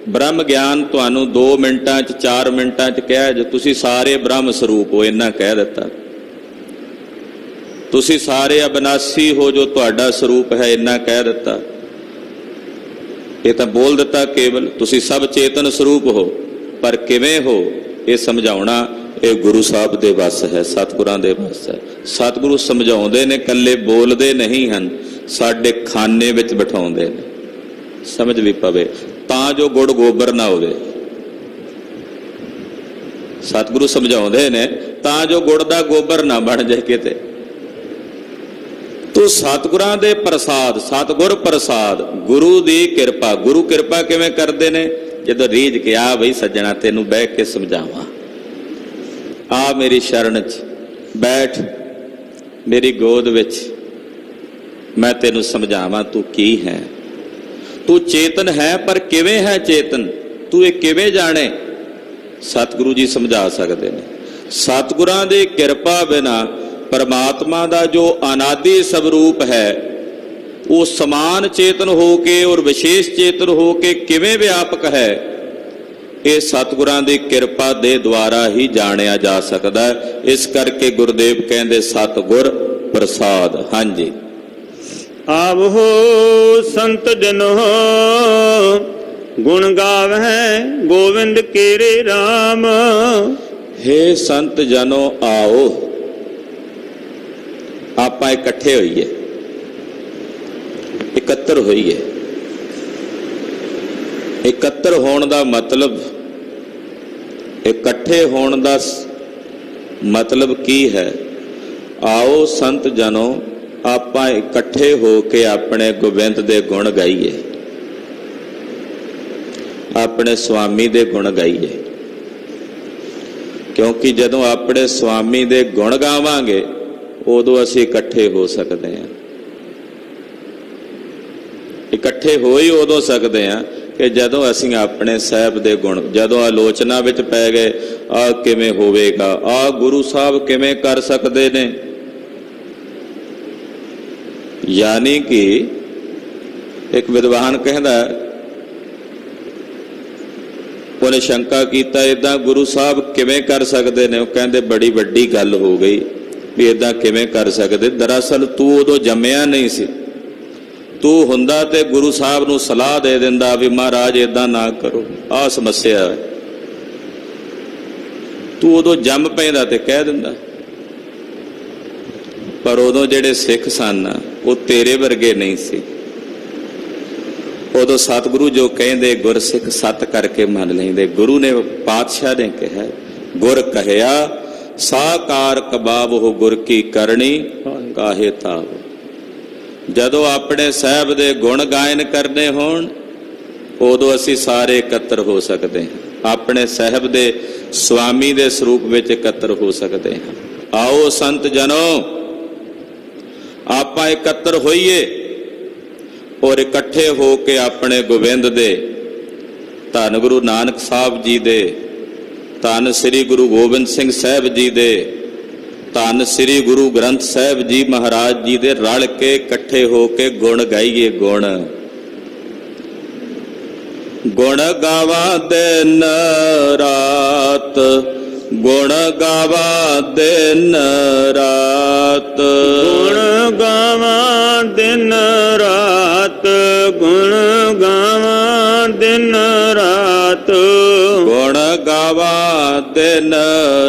ਬ੍ਰਹਮ ਗਿਆਨ ਤੁਹਾਨੂੰ 2 ਮਿੰਟਾਂ 'ਚ 4 ਮਿੰਟਾਂ 'ਚ ਕਹਿ, ਜੇ ਤੁਸੀਂ ਸਾਰੇ ਬ੍ਰਹਮ ਸਰੂਪ ਹੋ, ਇੰਨਾ ਕਹਿ ਦਿੱਤਾ। ਤੁਸੀਂ ਸਾਰੇ ਅਬਿਨਾਸੀ ਹੋ, ਜੋ ਤੁਹਾਡਾ ਸਰੂਪ ਹੈ, ਇੰਨਾ ਕਹਿ ਦਿੱਤਾ। ਇਹ ਤਾਂ ਬੋਲ ਦਿੱਤਾ ਕੇਵਲ। ਤੁਸੀਂ ਸਭ ਚੇਤਨ ਸਰੂਪ ਹੋ, ਪਰ ਕਿਵੇਂ ਹੋ ਇਹ ਸਮਝਾਉਣਾ ਇਹ ਗੁਰੂ ਸਾਹਿਬ ਦੇ ਵੱਸ ਹੈ, ਸਤਿਗੁਰਾਂ ਦੇ ਵੱਸ ਹੈ। ਸਤਿਗੁਰੂ ਸਮਝਾਉਂਦੇ ਨੇ, ਇਕੱਲੇ ਬੋਲਦੇ ਨਹੀਂ ਹਨ, ਸਾਡੇ ਖਾਨੇ ਵਿੱਚ ਬਿਠਾਉਂਦੇ ਨੇ। ਸਮਝ ਵੀ ਪਵੇ ਤਾਂ ਜੋ ਗੁੜ ਗੋਬਰ ਨਾ ਹੋਵੇ। ਸਤਿਗੁਰੂ ਸਮਝਾਉਂਦੇ ਨੇ ਤਾਂ ਜੋ ਗੁੜ ਦਾ ਗੋਬਰ ਨਾ ਬਣ ਜਾਏ ਕਿਤੇ। ਤੋ ਸਤਿਗੁਰਾਂ ਦੇ ਪ੍ਰਸਾਦ, ਸਤਿਗੁਰ ਪ੍ਰਸਾਦ, ਗੁਰੂ ਦੀ ਕਿਰਪਾ। ਗੁਰੂ ਕਿਰਪਾ ਕਿਵੇਂ ਕਰਦੇ ਨੇ? ਜਦੋਂ ਰੀਝ ਕੇ ਆ ਬਈ ਸੱਜਣਾ ਤੈਨੂੰ ਬਹਿ ਕੇ ਸਮਝਾਵਾਂ, ਆ ਮੇਰੀ ਸ਼ਰਨ 'ਚ ਬੈਠ, ਮੇਰੀ ਗੋਦ ਵਿੱਚ, ਮੈਂ ਤੈਨੂੰ ਸਮਝਾਵਾਂ ਤੂੰ ਕੀ ਹੈ। ਤੂੰ ਚੇਤਨ ਹੈ, ਪਰ ਕਿਵੇਂ ਹੈ ਚੇਤਨ? ਤੂੰ ਇਹ ਕਿਵੇਂ ਜਾਣੇ? ਸਤਿਗੁਰੂ ਜੀ ਸਮਝਾ ਸਕਦੇ ਨੇ। ਸਤਿਗੁਰਾਂ ਦੀ ਕਿਰਪਾ ਬਿਨਾ ਪਰਮਾਤਮਾ ਦਾ ਜੋ ਅਨਾਦਿ ਸਵਰੂਪ ਹੈ, ਉਹ ਸਮਾਨ ਚੇਤਨ ਹੋ ਕੇ ਔਰ ਵਿਸ਼ੇਸ਼ ਚੇਤਨ ਹੋ ਕੇ ਕਿਵੇਂ ਵਿਆਪਕ ਹੈ, ਇਹ ਸਤਿਗੁਰਾਂ ਦੀ ਕਿਰਪਾ ਦੇ ਦੁਆਰਾ ਹੀ ਜਾਣਿਆ ਜਾ ਸਕਦਾ ਹੈ। ਇਸ ਕਰਕੇ ਗੁਰਦੇਵ ਕਹਿੰਦੇ ਸਤਿਗੁਰ ਪ੍ਰਸਾਦ। ਹਾਂਜੀ, ਆਵੋ ਸੰਤ ਜਨੋ ਗੁਣ ਗਾਵਹਿ ਗੋਵਿੰਦ ਕੇਰੇ RAM। ਹੇ ਸੰਤ ਜਨੋ ਆਓ, ਆਪਾਂ ਇਕੱਠੇ ਹੋਈਏ, ਇਕੱਤਰ ਹੋਈਏ। ਇਕੱਤਰ ਹੋਣ ਦਾ ਮਤਲਬ, ਇਕੱਠੇ ਹੋਣ ਦਾ ਮਤਲਬ ਕੀ ਹੈ? ਆਓ ਸੰਤ ਜਨੋ, ਆਪਾਂ ਇਕੱਠੇ ਹੋ ਕੇ ਆਪਣੇ ਗੋਬਿੰਦ ਦੇ ਗੁਣ ਗਾਈਏ, ਆਪਣੇ ਸੁਆਮੀ ਦੇ ਗੁਣ ਗਾਈਏ। ਕਿਉਂਕਿ ਜਦੋਂ ਆਪਣੇ ਸੁਆਮੀ ਦੇ ਗੁਣ ਗਾਵਾਂਗੇ ਉਦੋਂ ਅਸੀਂ ਇਕੱਠੇ ਹੋ ਸਕਦੇ ਹਾਂ। ਇਕੱਠੇ ਹੋ ਹੀ ਉਦੋਂ ਸਕਦੇ ਹਾਂ ਕਿ ਜਦੋਂ ਅਸੀਂ ਆਪਣੇ ਸਾਹਿਬ ਦੇ ਗੁਣ, ਜਦੋਂ ਆਲੋਚਨਾ ਵਿੱਚ ਪੈ ਗਏ, ਆਹ ਕਿਵੇਂ ਹੋਵੇਗਾ, ਆਹ ਗੁਰੂ ਸਾਹਿਬ ਕਿਵੇਂ ਕਰ ਸਕਦੇ ਨੇ। ਯਾਨੀ ਕਿ ਇੱਕ ਵਿਦਵਾਨ ਕਹਿੰਦਾ, ਉਹਨੇ ਸ਼ੰਕਾ ਕੀਤਾ ਇਦਾਂ ਗੁਰੂ ਸਾਹਿਬ ਕਿਵੇਂ ਕਰ ਸਕਦੇ ਨੇ? ਉਹ ਕਹਿੰਦੇ ਬੜੀ ਵੱਡੀ ਗੱਲ ਹੋ ਗਈ ਵੀ ਇਦਾਂ ਕਿਵੇਂ ਕਰ ਸਕਦੇ। ਦਰਅਸਲ ਤੂੰ ਉਦੋਂ ਜੰਮਿਆ ਨਹੀਂ ਸੀ। ਤੂੰ ਹੁੰਦਾ ਤੇ ਗੁਰੂ ਸਾਹਿਬ ਨੂੰ ਸਲਾਹ ਦੇ ਦਿੰਦਾ ਵੀ ਮਹਾਰਾਜ ਇਦਾਂ ਨਾ ਕਰੋ, ਆਹ ਸਮੱਸਿਆ ਹੈ। ਤੂੰ ਉਦੋਂ ਜੰਮ ਪੈਂਦਾ ਤੇ ਕਹਿ ਦਿੰਦਾ। ਪਰ ਉਦੋਂ ਜਿਹੜੇ ਸਿੱਖ ਸਨ ਉਹ ਤੇਰੇ ਵਰਗੇ ਨਹੀਂ ਸੀ। ਉਦੋਂ ਸਤਿਗੁਰੂ ਜੋ ਕਹਿੰਦੇ ਗੁਰਸਿੱਖ ਸਤ ਕਰਕੇ ਮੰਨ ਲੈਂਦੇ। ਗੁਰੂ ਨੇ, ਪਾਤਸ਼ਾਹ ਨੇ ਕਿਹਾ, ਗੁਰ ਕਹਿਆ ਸਾਕਾਰ ਕਬਾਬ ਹੋ ਗੁਰ ਕੀ ਕਰਨੀ ਕਾਹੇ ਤਾਬ। ਜਦੋਂ ਆਪਣੇ ਸਾਹਿਬ ਦੇ ਗੁਣ ਗਾਇਨ ਕਰਨੇ ਹੋਣ ਉਦੋਂ ਅਸੀਂ ਸਾਰੇ ਇਕੱਤਰ ਹੋ ਸਕਦੇ ਹਾਂ, ਆਪਣੇ ਸਾਹਿਬ ਦੇ ਸੁਆਮੀ ਦੇ ਸਰੂਪ ਵਿੱਚ ਇਕੱਤਰ ਹੋ ਸਕਦੇ ਹਾਂ। ਆਓ ਸੰਤ ਜਨੋ ਆਪਾਂ ਇਕੱਤਰ ਹੋਈਏ ਔਰ ਇਕੱਠੇ ਹੋ ਕੇ ਆਪਣੇ ਗੋਬਿੰਦ ਦੇ, ਧੰਨ ਗੁਰੂ ਨਾਨਕ ਸਾਹਿਬ ਜੀ ਦੇ, ਧੰਨ ਸ੍ਰੀ ਗੁਰੂ ਗੋਬਿੰਦ ਸਿੰਘ ਸਾਹਿਬ ਜੀ ਦੇ, ਧੰਨ ਸ੍ਰੀ ਗੁਰੂ ਗ੍ਰੰਥ ਸਾਹਿਬ ਜੀ ਮਹਾਰਾਜ ਜੀ ਦੇ ਰਲ ਕੇ ਇਕੱਠੇ ਹੋ ਕੇ ਗੁਣ ਗਾਈਏ। ਗੁਣ ਗੁਣ ਗਾਵਾਂ ਦਿਨ ਰਾਤ, ਗੁਣ ਗਾਵਾਂ ਦਿਨ ਰਾਤ, ਗੁਣ ਗਾਵਾਂ ਦਿਨ ਰਾਤ, ਗੁਣ ਗਾਵਾਂ ਦਿਨ ਰਾਤ, ਗੁਣ ਗਾਵਾਂ ਦਿਨ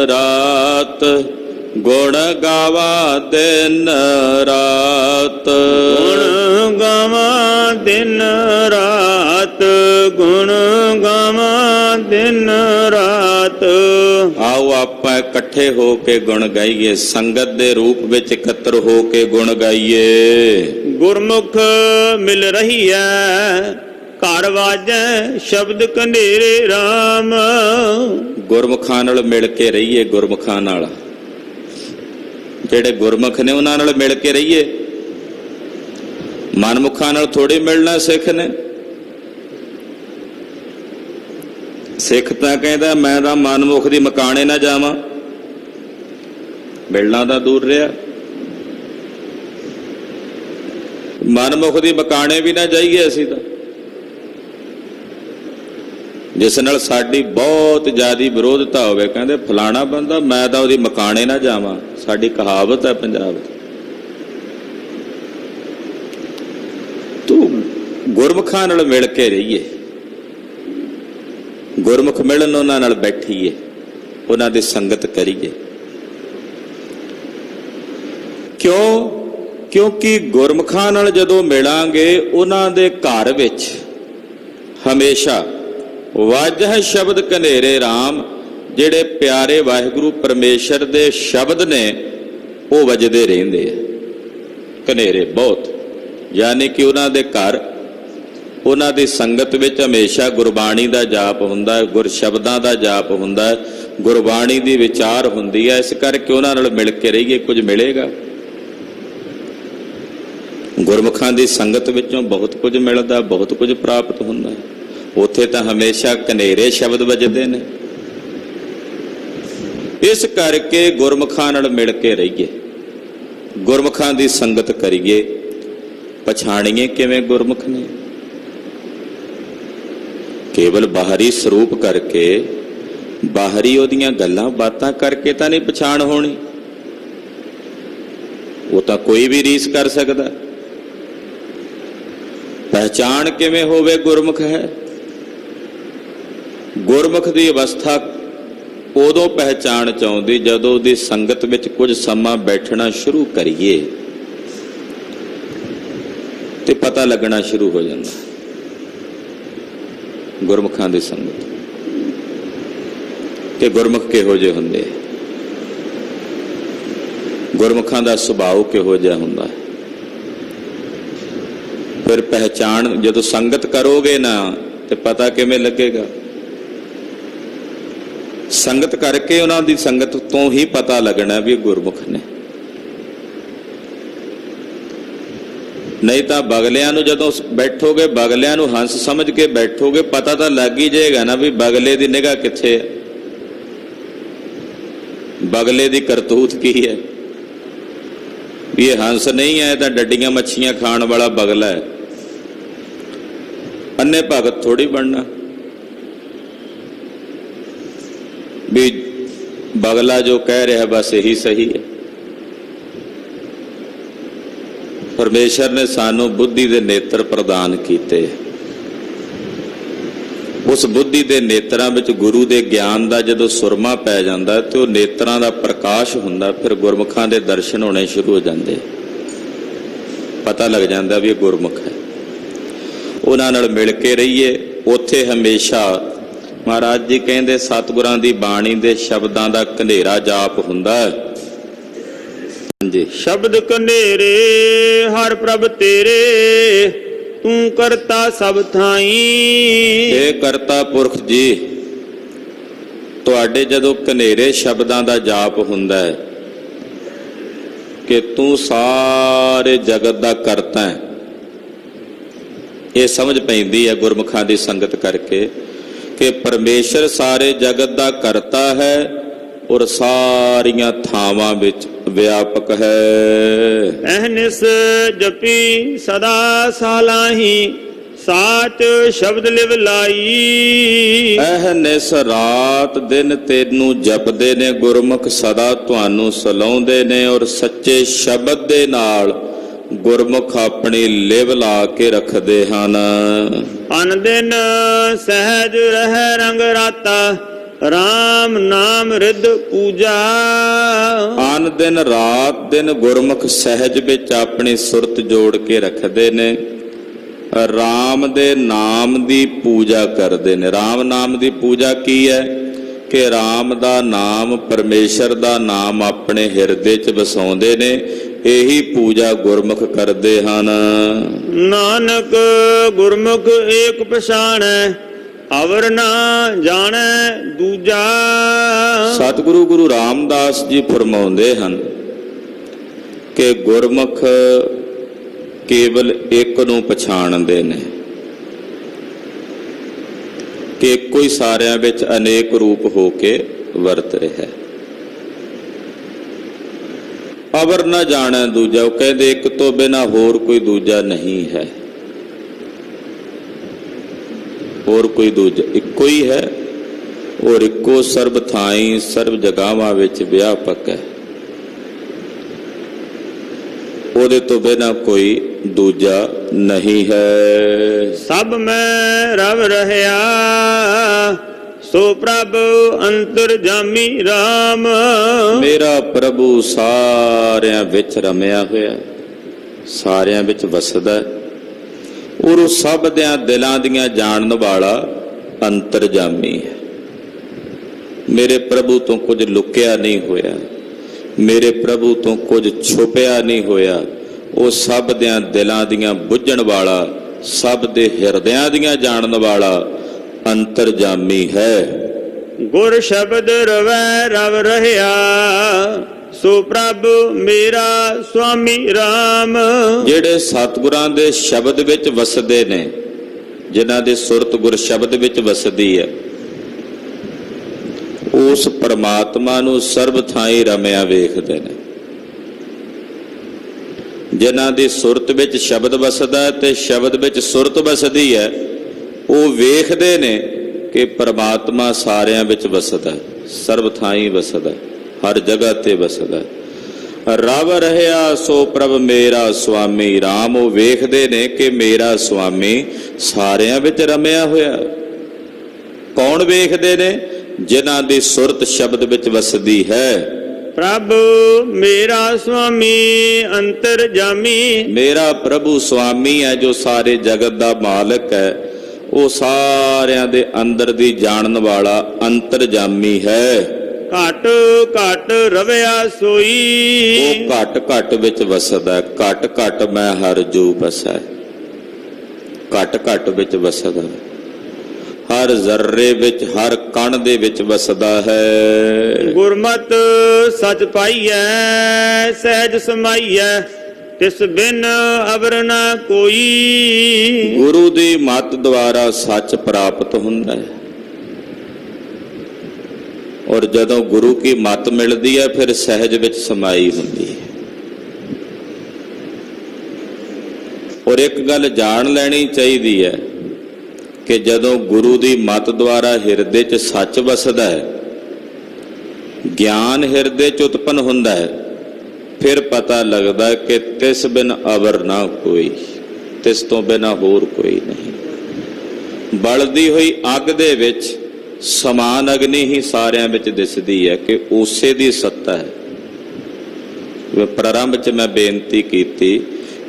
ਰਾਤ, ਗੁਣ ਗਾਵਾਂ ਦਿਨ ਰਾਤ, ਗੁਣ ਗਾਵਾਂ ਦਿਨ ਰਾਤ, ਗੁਣ ਗਾਵਾਂ ਦਿਨ ਰਾਤ। ਆਓ ਆਪਾਂ ਇਕੱਠੇ ਹੋ ਕੇ ਗੁਣ ਗਾਈਏ, ਸੰਗਤ ਦੇ ਰੂਪ ਵਿੱਚ ਇਕੱਤਰ ਹੋ ਕੇ ਗੁਣ ਗਾਈਏ। ਗੁਰਮੁਖ ਮਿਲ ਰਹੀ ਹੈ ਘਰ ਵਾਜੈ ਸ਼ਬਦ ਕੰਢੇਰੇ RAM। ਗੁਰਮੁਖਾਂ ਨਾਲ ਮਿਲ ਕੇ ਰਹੀਏ, ਗੁਰਮੁਖਾਂ ਨਾਲ, ਜਿਹੜੇ ਗੁਰਮੁਖ ਨੇ ਉਹਨਾਂ ਨਾਲ ਮਿਲ ਕੇ ਰਹੀਏ। ਮਨਮੁਖਾਂ ਨਾਲ ਥੋੜੀ ਮਿਲਣਾ ਸਿੱਖ ਨੇ। ਸਿੱਖ ਤਾਂ ਕਹਿੰਦਾ ਮੈਂ ਤਾਂ ਮਨਮੁਖ ਦੀ ਮਕਾਣੇ ਨਾ ਜਾਵਾਂ, ਮਿਲਣਾ ਤਾਂ ਦੂਰ ਰਿਹਾ। ਮਨਮੁਖ ਦੀ ਮਕਾਣੇ ਵੀ ਨਾ ਜਾਈਏ ਅਸੀਂ ਤਾਂ, ਜਿਸ ਨਾਲ ਸਾਡੀ ਬਹੁਤ ਜ਼ਿਆਦਾ ਵਿਰੋਧਤਾ ਹੋਵੇ। ਕਹਿੰਦੇ ਫਲਾਣਾ ਬੰਦਾ, ਮੈਂ ਤਾਂ ਉਹਦੀ ਮਕਾਣੇ ਨਾ ਜਾਵਾਂ। ਸਾਡੀ ਕਹਾਵਤ ਹੈ ਪੰਜਾਬ ਦੀ। ਤੂੰ ਗੁਰਮੁਖਾਂ ਨਾਲ ਮਿਲ ਕੇ ਰਹੀਏ, ਗੁਰਮੁਖ ਮਿਲਣ ਉਹਨਾਂ ਨਾਲ ਬੈਠੀਏ, ਉਹਨਾਂ ਦੀ ਸੰਗਤ ਕਰੀਏ। ਕਿਉਂ? ਕਿਉਂਕਿ ਗੁਰਮੁਖਾਂ ਨਾਲ ਜਦੋਂ ਮਿਲਾਂਗੇ ਉਹਨਾਂ ਦੇ ਘਰ ਵਿੱਚ ਹਮੇਸ਼ਾ ਵਾਜਹ ਸ਼ਬਦ ਕਨੇਰੇ RAM, ਜਿਹੜੇ ਪਿਆਰੇ ਵਾਹਿਗੁਰੂ ਪਰਮੇਸ਼ਰ ਦੇ ਸ਼ਬਦ ਨੇ ਉਹ ਵੱਜਦੇ ਰਹਿੰਦੇ ਆ। ਕਨੇਰੇ ਬਹੁਤ, ਯਾਨੀ ਕਿ ਉਹਨਾਂ ਦੇ ਘਰ, ਉਹਨਾਂ ਦੀ ਸੰਗਤ ਵਿੱਚ ਹਮੇਸ਼ਾ ਗੁਰਬਾਣੀ ਦਾ ਜਾਪ ਹੁੰਦਾ ਹੈ, ਗੁਰ ਸ਼ਬਦਾਂ ਦਾ ਜਾਪ ਹੁੰਦਾ ਹੈ, ਗੁਰਬਾਣੀ ਦੀ ਵਿਚਾਰ ਹੁੰਦੀ ਹੈ। ਇਸ ਕਰਕੇ ਉਹਨਾਂ ਨਾਲ ਮਿਲ ਕੇ ਰਹੀਏ, ਕੁਝ ਮਿਲੇਗਾ। ਗੁਰਮੁਖਾਂ ਦੀ ਸੰਗਤ ਵਿੱਚੋਂ ਬਹੁਤ ਕੁਝ ਮਿਲਦਾ, ਬਹੁਤ ਕੁਝ ਪ੍ਰਾਪਤ ਹੁੰਦਾ। ਉੱਥੇ ਤਾਂ ਹਮੇਸ਼ਾ ਕਨੇਰੇ ਸ਼ਬਦ ਵੱਜਦੇ ਨੇ। ਇਸ ਕਰਕੇ ਗੁਰਮੁਖਾਂ ਨਾਲ ਮਿਲ ਕੇ ਰਹੀਏ, ਗੁਰਮੁਖਾਂ ਦੀ ਸੰਗਤ ਕਰੀਏ। ਪਛਾਣੀਏ ਕਿਵੇਂ ਗੁਰਮੁਖ ਨੇ? ਕੇਵਲ ਬਾਹਰੀ ਸਰੂਪ ਕਰਕੇ, ਬਾਹਰੀ ਉਹਦੀਆਂ ਗੱਲਾਂ ਬਾਤਾਂ ਕਰਕੇ ਤਾਂ ਨਹੀਂ ਪਛਾਣ ਹੋਣੀ। ਉਹ ਤਾਂ ਕੋਈ ਵੀ ਰੀਸ ਕਰ ਸਕਦਾ। ਪਹਿਚਾਣ ਕਿਵੇਂ ਹੋਵੇ ਗੁਰਮੁਖ ਹੈ? ਗੁਰਮੁਖ ਦੀ ਅਵਸਥਾ ਉਦੋਂ ਪਹਿਚਾਣ ਚਾਹੁੰਦੀ ਜਦੋਂ ਉਹਦੀ ਸੰਗਤ ਵਿੱਚ ਕੁਝ ਸਮਾਂ ਬੈਠਣਾ ਸ਼ੁਰੂ ਕਰੀਏ ਤੇ ਪਤਾ ਲੱਗਣਾ ਸ਼ੁਰੂ ਹੋ ਜਾਂਦਾ ਗੁਰਮੁਖਾਂ ਦੀ ਸੰਗਤ ਕਿ ਗੁਰਮੁਖ ਕਿਹੋ ਜਿਹੇ ਹੁੰਦੇ, ਗੁਰਮੁਖਾਂ ਦਾ ਸੁਭਾਅ ਕਿਹੋ ਜਿਹਾ ਹੁੰਦਾ। ਫਿਰ ਪਹਿਚਾਣ ਜਦੋਂ ਸੰਗਤ ਕਰੋਗੇ ਨਾ ਤੇ ਪਤਾ ਕਿਵੇਂ ਲੱਗੇਗਾ? ਸੰਗਤ ਕਰਕੇ ਉਹਨਾਂ ਦੀ ਸੰਗਤ ਤੋਂ ਹੀ ਪਤਾ ਲੱਗਣਾ ਵੀ ਗੁਰਮੁਖ ਨੇ। ਨਹੀਂ ਤਾਂ ਬਗਲਿਆਂ ਨੂੰ ਜਦੋਂ ਬੈਠੋਗੇ, ਬਗਲਿਆਂ ਨੂੰ ਹੰਸ ਸਮਝ ਕੇ ਬੈਠੋਗੇ, ਪਤਾ ਤਾਂ ਲੱਗ ਹੀ ਜਾਏਗਾ ਨਾ ਵੀ ਬਗਲੇ ਦੀ ਨਿਗਾਹ ਕਿੱਥੇ ਹੈ, ਬਗਲੇ ਦੀ ਕਰਤੂਤ ਕੀ ਹੈ। ਵੀ ਇਹ ਹੰਸ ਨਹੀਂ ਹੈ ਤਾਂ ਡੱਡੀਆਂ ਮੱਛੀਆਂ ਖਾਣ ਵਾਲਾ ਬਗਲਾ ਹੈ। ਅੰਨੇ ਭਗਤ ਥੋੜੀ ਬਣਨਾ ਵੀ ਬਗਲਾ ਜੋ ਕਹਿ ਰਿਹਾ ਬਸ ਇਹੀ ਸਹੀ ਹੈ। ਪਰਮੇਸ਼ਰ ਨੇ ਸਾਨੂੰ ਬੁੱਧੀ ਦੇ ਨੇਤਰ ਪ੍ਰਦਾਨ ਕੀਤੇ। ਉਸ ਬੁੱਧੀ ਦੇ ਨੇਤਰਾਂ ਵਿੱਚ ਗੁਰੂ ਦੇ ਗਿਆਨ ਦਾ ਜਦੋਂ ਸੁਰਮਾ ਪੈ ਜਾਂਦਾ ਤੇ ਉਹ ਨੇਤਰਾਂ ਦਾ ਪ੍ਰਕਾਸ਼ ਹੁੰਦਾ, ਫਿਰ ਗੁਰਮੁਖਾਂ ਦੇ ਦਰਸ਼ਨ ਹੋਣੇ ਸ਼ੁਰੂ ਹੋ ਜਾਂਦੇ। ਪਤਾ ਲੱਗ ਜਾਂਦਾ ਵੀ ਇਹ ਗੁਰਮੁਖ ਹੈ। ਉਹਨਾਂ ਨਾਲ ਮਿਲ ਕੇ ਰਹੀਏ। ਉੱਥੇ ਹਮੇਸ਼ਾ ਮਹਾਰਾਜ ਜੀ ਕਹਿੰਦੇ ਸਤਿਗੁਰਾਂ ਦੀ ਬਾਣੀ ਦੇ ਸ਼ਬਦਾਂ ਦਾ ਘਨੇਰਾ ਜਾਪ ਹੁੰਦਾ ਹੈ। ਹਾਂਜੀ, ਸ਼ਬਦ ਕਨੇਰੇ ਹਰ ਪ੍ਰਭ ਤੇਰੇ, ਤੂੰ ਕਰਤਾ ਸਭ ਥਾਈ। ਇਹ ਕਰਤਾ ਪੁਰਖ ਜੀ, ਤੁਹਾਡੇ ਜਦੋਂ ਘਨੇਰੇ ਸ਼ਬਦਾਂ ਦਾ ਜਾਪ ਹੁੰਦਾ ਹੈ ਕਿ ਤੂੰ ਸਾਰੇ ਜਗਤ ਦਾ ਕਰਤਾ ਹੈ, ਇਹ ਸਮਝ ਪੈਂਦੀ ਹੈ ਗੁਰਮੁਖਾਂ ਦੀ ਸੰਗਤ ਕਰਕੇ ਕਿ ਪਰਮੇਸ਼ਰ ਸਾਰੇ ਜਗਤ ਦਾ ਕਰਤਾ ਹੈ ਔਰ ਸਾਰੀਆਂ ਥਾਵਾਂ ਵਿੱਚ ਵਿਆਪਕ ਹੈ। ਅਹਨਿਸ ਜਪੀ ਸਦਾ ਸਾਲਾਹੀ, ਸਾਚ ਸ਼ਬਦ ਲਿਵ ਲਾਈ। ਅਹਨਿਸ ਰਾਤ ਦਿਨ ਤੈਨੂੰ ਜਪਦੇ ਨੇ ਗੁਰਮੁਖ, ਸਦਾ ਤੁਹਾਨੂੰ ਸਲਾਉਂਦੇ ਨੇ ਔਰ ਸੱਚੇ ਸ਼ਬਦ ਦੇ ਨਾਲ ਗੁਰਮੁਖ ਆਪਣੀ ਲਿਵ ਲਾ ਕੇ ਰੱਖਦੇ ਹਨ। ਅਨ ਦਿਨ ਸਹਿਜ ਰਹਿ ਰੰਗ ਰਾਤਾ, ਰਾਮ ਨਾਮ ਰਿੱਧ ਪੂਜਾ। ਆਨ ਦਿਨ ਰਾਤ ਦਿਨ ਗੁਰਮੁਖ ਸਹਿਜ ਵਿੱਚ ਆਪਣੀ ਸੁਰਤ ਜੋੜ ਕੇ ਰੱਖਦੇ ਨੇ, ਰਾਮ ਦੇ ਨਾਮ ਦੀ ਪੂਜਾ ਕਰਦੇ ਨੇ। ਰਾਮ ਨਾਮ ਦੀ ਪੂਜਾ ਕੀ ਹੈ ਕਿ ਰਾਮ ਦਾ ਨਾਮ, ਪਰਮੇਸ਼ਰ ਦਾ ਨਾਮ ਆਪਣੇ ਹਿਰਦੇ 'ਚ ਵਸਾਉਂਦੇ ਨੇ। ਇਹੀ ਪੂਜਾ ਗੁਰਮੁਖ ਕਰਦੇ ਹਨ। ਨਾਨਕ ਗੁਰਮੁਖ ਏਕ ਪਛਾਣੈ, ਅਵਰ ਨਾ ਜਾਣੈ ਦੂਜਾ। ਸਤਿਗੁਰੂ ਗੁਰੂ ਰਾਮਦਾਸ ਜੀ ਫਰਮਾਉਂਦੇ ਹਨ ਕਿ ਗੁਰਮੁਖ ਕੇਵਲ ਇੱਕ ਨੂੰ ਪਛਾਣਦੇ ਨੇ ਕਿ ਇੱਕੋ ਹੀ ਸਾਰਿਆਂ ਵਿੱਚ ਅਨੇਕ ਰੂਪ ਹੋ ਕੇ ਵਰਤ ਰਿਹਾ। ਅਵਰ ਨਾ ਜਾਣੈ ਦੂਜਾ, ਉਹ ਕਹਿੰਦੇ ਇੱਕ ਤੋਂ ਬਿਨਾਂ ਹੋਰ ਕੋਈ ਦੂਜਾ ਨਹੀਂ ਹੈ। ਹੋਰ ਕੋਈ ਦੂਜਾ ਇੱਕੋ ਹੀ ਹੈ ਔਰ ਇੱਕੋ ਸਰਬ ਥਾਈ ਸਰਬ ਜਗਾਵਾਂ ਵਿੱਚ ਵਿਆਪਕ ਹੈ। ਉਹਦੇ ਤੋਂ ਬਿਨਾਂ ਕੋਈ ਦੂਜਾ ਨਹੀਂ ਹੈ। ਸਭ ਮੈਂ ਰਵ ਰਹਿਆ, ਸੋ ਪ੍ਰਭ ਅੰਤਰ ਜਾਮੀ ਰਾਮ। ਮੇਰਾ ਪ੍ਰਭੂ ਸਾਰਿਆਂ ਵਿੱਚ ਰਮਿਆ ਹੋਇਆ, ਸਾਰਿਆਂ ਵਿੱਚ ਵਸਦਾ ਔਰ ਉਹ ਸਭ ਦਿਆਂ ਦਿਲਾਂ ਦੀਆਂ ਜਾਣਨ ਵਾਲਾ ਅੰਤਰਜਾਮੀ ਹੈ। ਮੇਰੇ ਪ੍ਰਭੂ ਤੋਂ ਕੁਝ ਲੁਕਿਆ ਨਹੀਂ ਹੋਇਆ, ਮੇਰੇ ਪ੍ਰਭੂ ਤੋਂ ਕੁਝ ਛੁਪਿਆ ਨਹੀਂ ਹੋਇਆ। ਉਹ ਸਭ ਦਿਆਂ ਦਿਲਾਂ ਦੀਆਂ ਬੁੱਝਣ ਵਾਲਾ, ਸਭ ਦੇ ਹਿਰਦਿਆਂ ਦੀਆਂ ਜਾਣਨ ਵਾਲਾ ਅੰਤਰਜਾਮੀ ਹੈ। ਗੁਰ ਸ਼ਬਦ ਰਵੈ ਰਵ ਰਹਿਆ, ਸੋ ਪ੍ਰਭ ਮੇਰਾ ਸੁਆਮੀ ਰਾਮ। ਜਿਹੜੇ ਸਤਿਗੁਰਾਂ ਦੇ ਸ਼ਬਦ ਵਿੱਚ ਵਸਦੇ ਨੇ, ਜਿਨ੍ਹਾਂ ਦੀ ਸੁਰਤ ਗੁਰ ਸ਼ਬਦ ਵਿੱਚ ਵਸਦੀ ਹੈ, ਉਸ ਪਰਮਾਤਮਾ ਨੂੰ ਸਰਬ ਥਾਈਂ ਰਮਿਆ ਵੇਖਦੇ ਨੇ। ਜਿਨ੍ਹਾਂ ਦੀ ਸੁਰਤ ਵਿੱਚ ਸ਼ਬਦ ਵਸਦਾ ਤੇ ਸ਼ਬਦ ਵਿੱਚ ਸੁਰਤ ਵਸਦੀ ਹੈ, ਉਹ ਵੇਖਦੇ ਨੇ ਕਿ ਪਰਮਾਤਮਾ ਸਾਰਿਆਂ ਵਿੱਚ ਵਸਦਾ, ਸਰਬ ਥਾਈਂ ਵਸਦਾ, ਹਰ ਜਗ੍ਹਾ ਤੇ ਵਸਦਾ। ਰਵ ਰਹਿਆ ਸੋ ਪ੍ਰਭ ਮੇਰਾ ਸੁਆਮੀ ਰਾਮ। ਉਹ ਵੇਖਦੇ ਨੇ ਕਿ ਮੇਰਾ ਸੁਆਮੀ ਸਾਰਿਆਂ ਵਿੱਚ ਰਮਿਆ ਹੋਇਆ। ਕੌਣ ਵੇਖਦੇ ਨੇ? ਜਿਨ੍ਹਾਂ ਦੀ ਸੁਰਤ ਸ਼ਬਦ ਵਿੱਚ ਵਸਦੀ ਹੈ। ਪ੍ਰਭ ਮੇਰਾ ਸੁਆਮੀ ਅੰਤਰ ਜਾਮੀ। ਮੇਰਾ ਪ੍ਰਭੂ ਸੁਆਮੀ ਹੈ ਜੋ ਸਾਰੇ ਜਗਤ ਦਾ ਮਾਲਕ ਹੈ। ਉਹ ਸਾਰਿਆਂ ਦੇ ਅੰਦਰ ਦੀ ਜਾਣਨ ਵਾਲਾ ਅੰਤਰਜਾਮੀ ਹੈ। ਘਟ ਘਟ ਰਵਿਆ ਸੋਈ। ਉਹ ਘਟ ਘਟ ਵਿੱਚ ਵਸਦਾ। ਘਟ ਘਟ ਮੈਂ ਹਰ ਜੂ ਬਸੈ। ਘਟ ਘਟ ਵਿੱਚ ਵਸਦਾ, ਹਰ ਜ਼ਰਰੇ ਵਿੱਚ, ਹਰ ਕਣ ਦੇ ਵਿੱਚ ਵਸਦਾ ਹੈ। ਗੁਰਮਤਿ ਸਚ ਪਾਈਐ, ਸਹਿਜ ਸਮਾਈਐ, ਤਿਸ ਬਿਨ ਅਵਰ ਨਾ ਕੋਈ। ਗੁਰੂ ਦੀ ਮੱਤ ਦੁਆਰਾ ਸੱਚ ਪ੍ਰਾਪਤ ਹੁੰਦਾ ਹੈ ਔਰ ਜਦੋਂ ਗੁਰੂ ਕੀ ਮੱਤ ਮਿਲਦੀ ਹੈ ਫਿਰ ਸਹਿਜ ਵਿੱਚ ਸਮਾਈ ਹੁੰਦੀ ਹੈ। ਔਰ ਇੱਕ ਗੱਲ ਜਾਣ ਲੈਣੀ ਚਾਹੀਦੀ ਹੈ ਕਿ ਜਦੋਂ ਗੁਰੂ ਦੀ ਮੱਤ ਦੁਆਰਾ ਹਿਰਦੇ 'ਚ ਸੱਚ ਵਸਦਾ ਹੈ, ਗਿਆਨ ਹਿਰਦੇ 'ਚ ਉਤਪੰਨ ਹੁੰਦਾ ਹੈ, ਫਿਰ ਪਤਾ ਲੱਗਦਾ ਕਿ ਤਿਸ ਬਿਨ ਅਵਰ ਨਾ ਕੋਈ, ਤਿਸ ਤੋਂ ਬਿਨਾ ਹੋਰ ਕੋਈ ਨਹੀਂ। ਬਲਦੀ ਹੋਈ ਅੱਗ ਦੇ ਵਿੱਚ ਸਮਾਨ ਅਗਨੀ ਹੀ ਸਾਰਿਆਂ ਵਿੱਚ ਦਿਸਦੀ ਹੈ ਕਿ ਉਸੇ ਦੀ ਸੱਤਾ ਹੈ। ਪ੍ਰਾਰੰਭ 'ਚ ਮੈਂ ਬੇਨਤੀ ਕੀਤੀ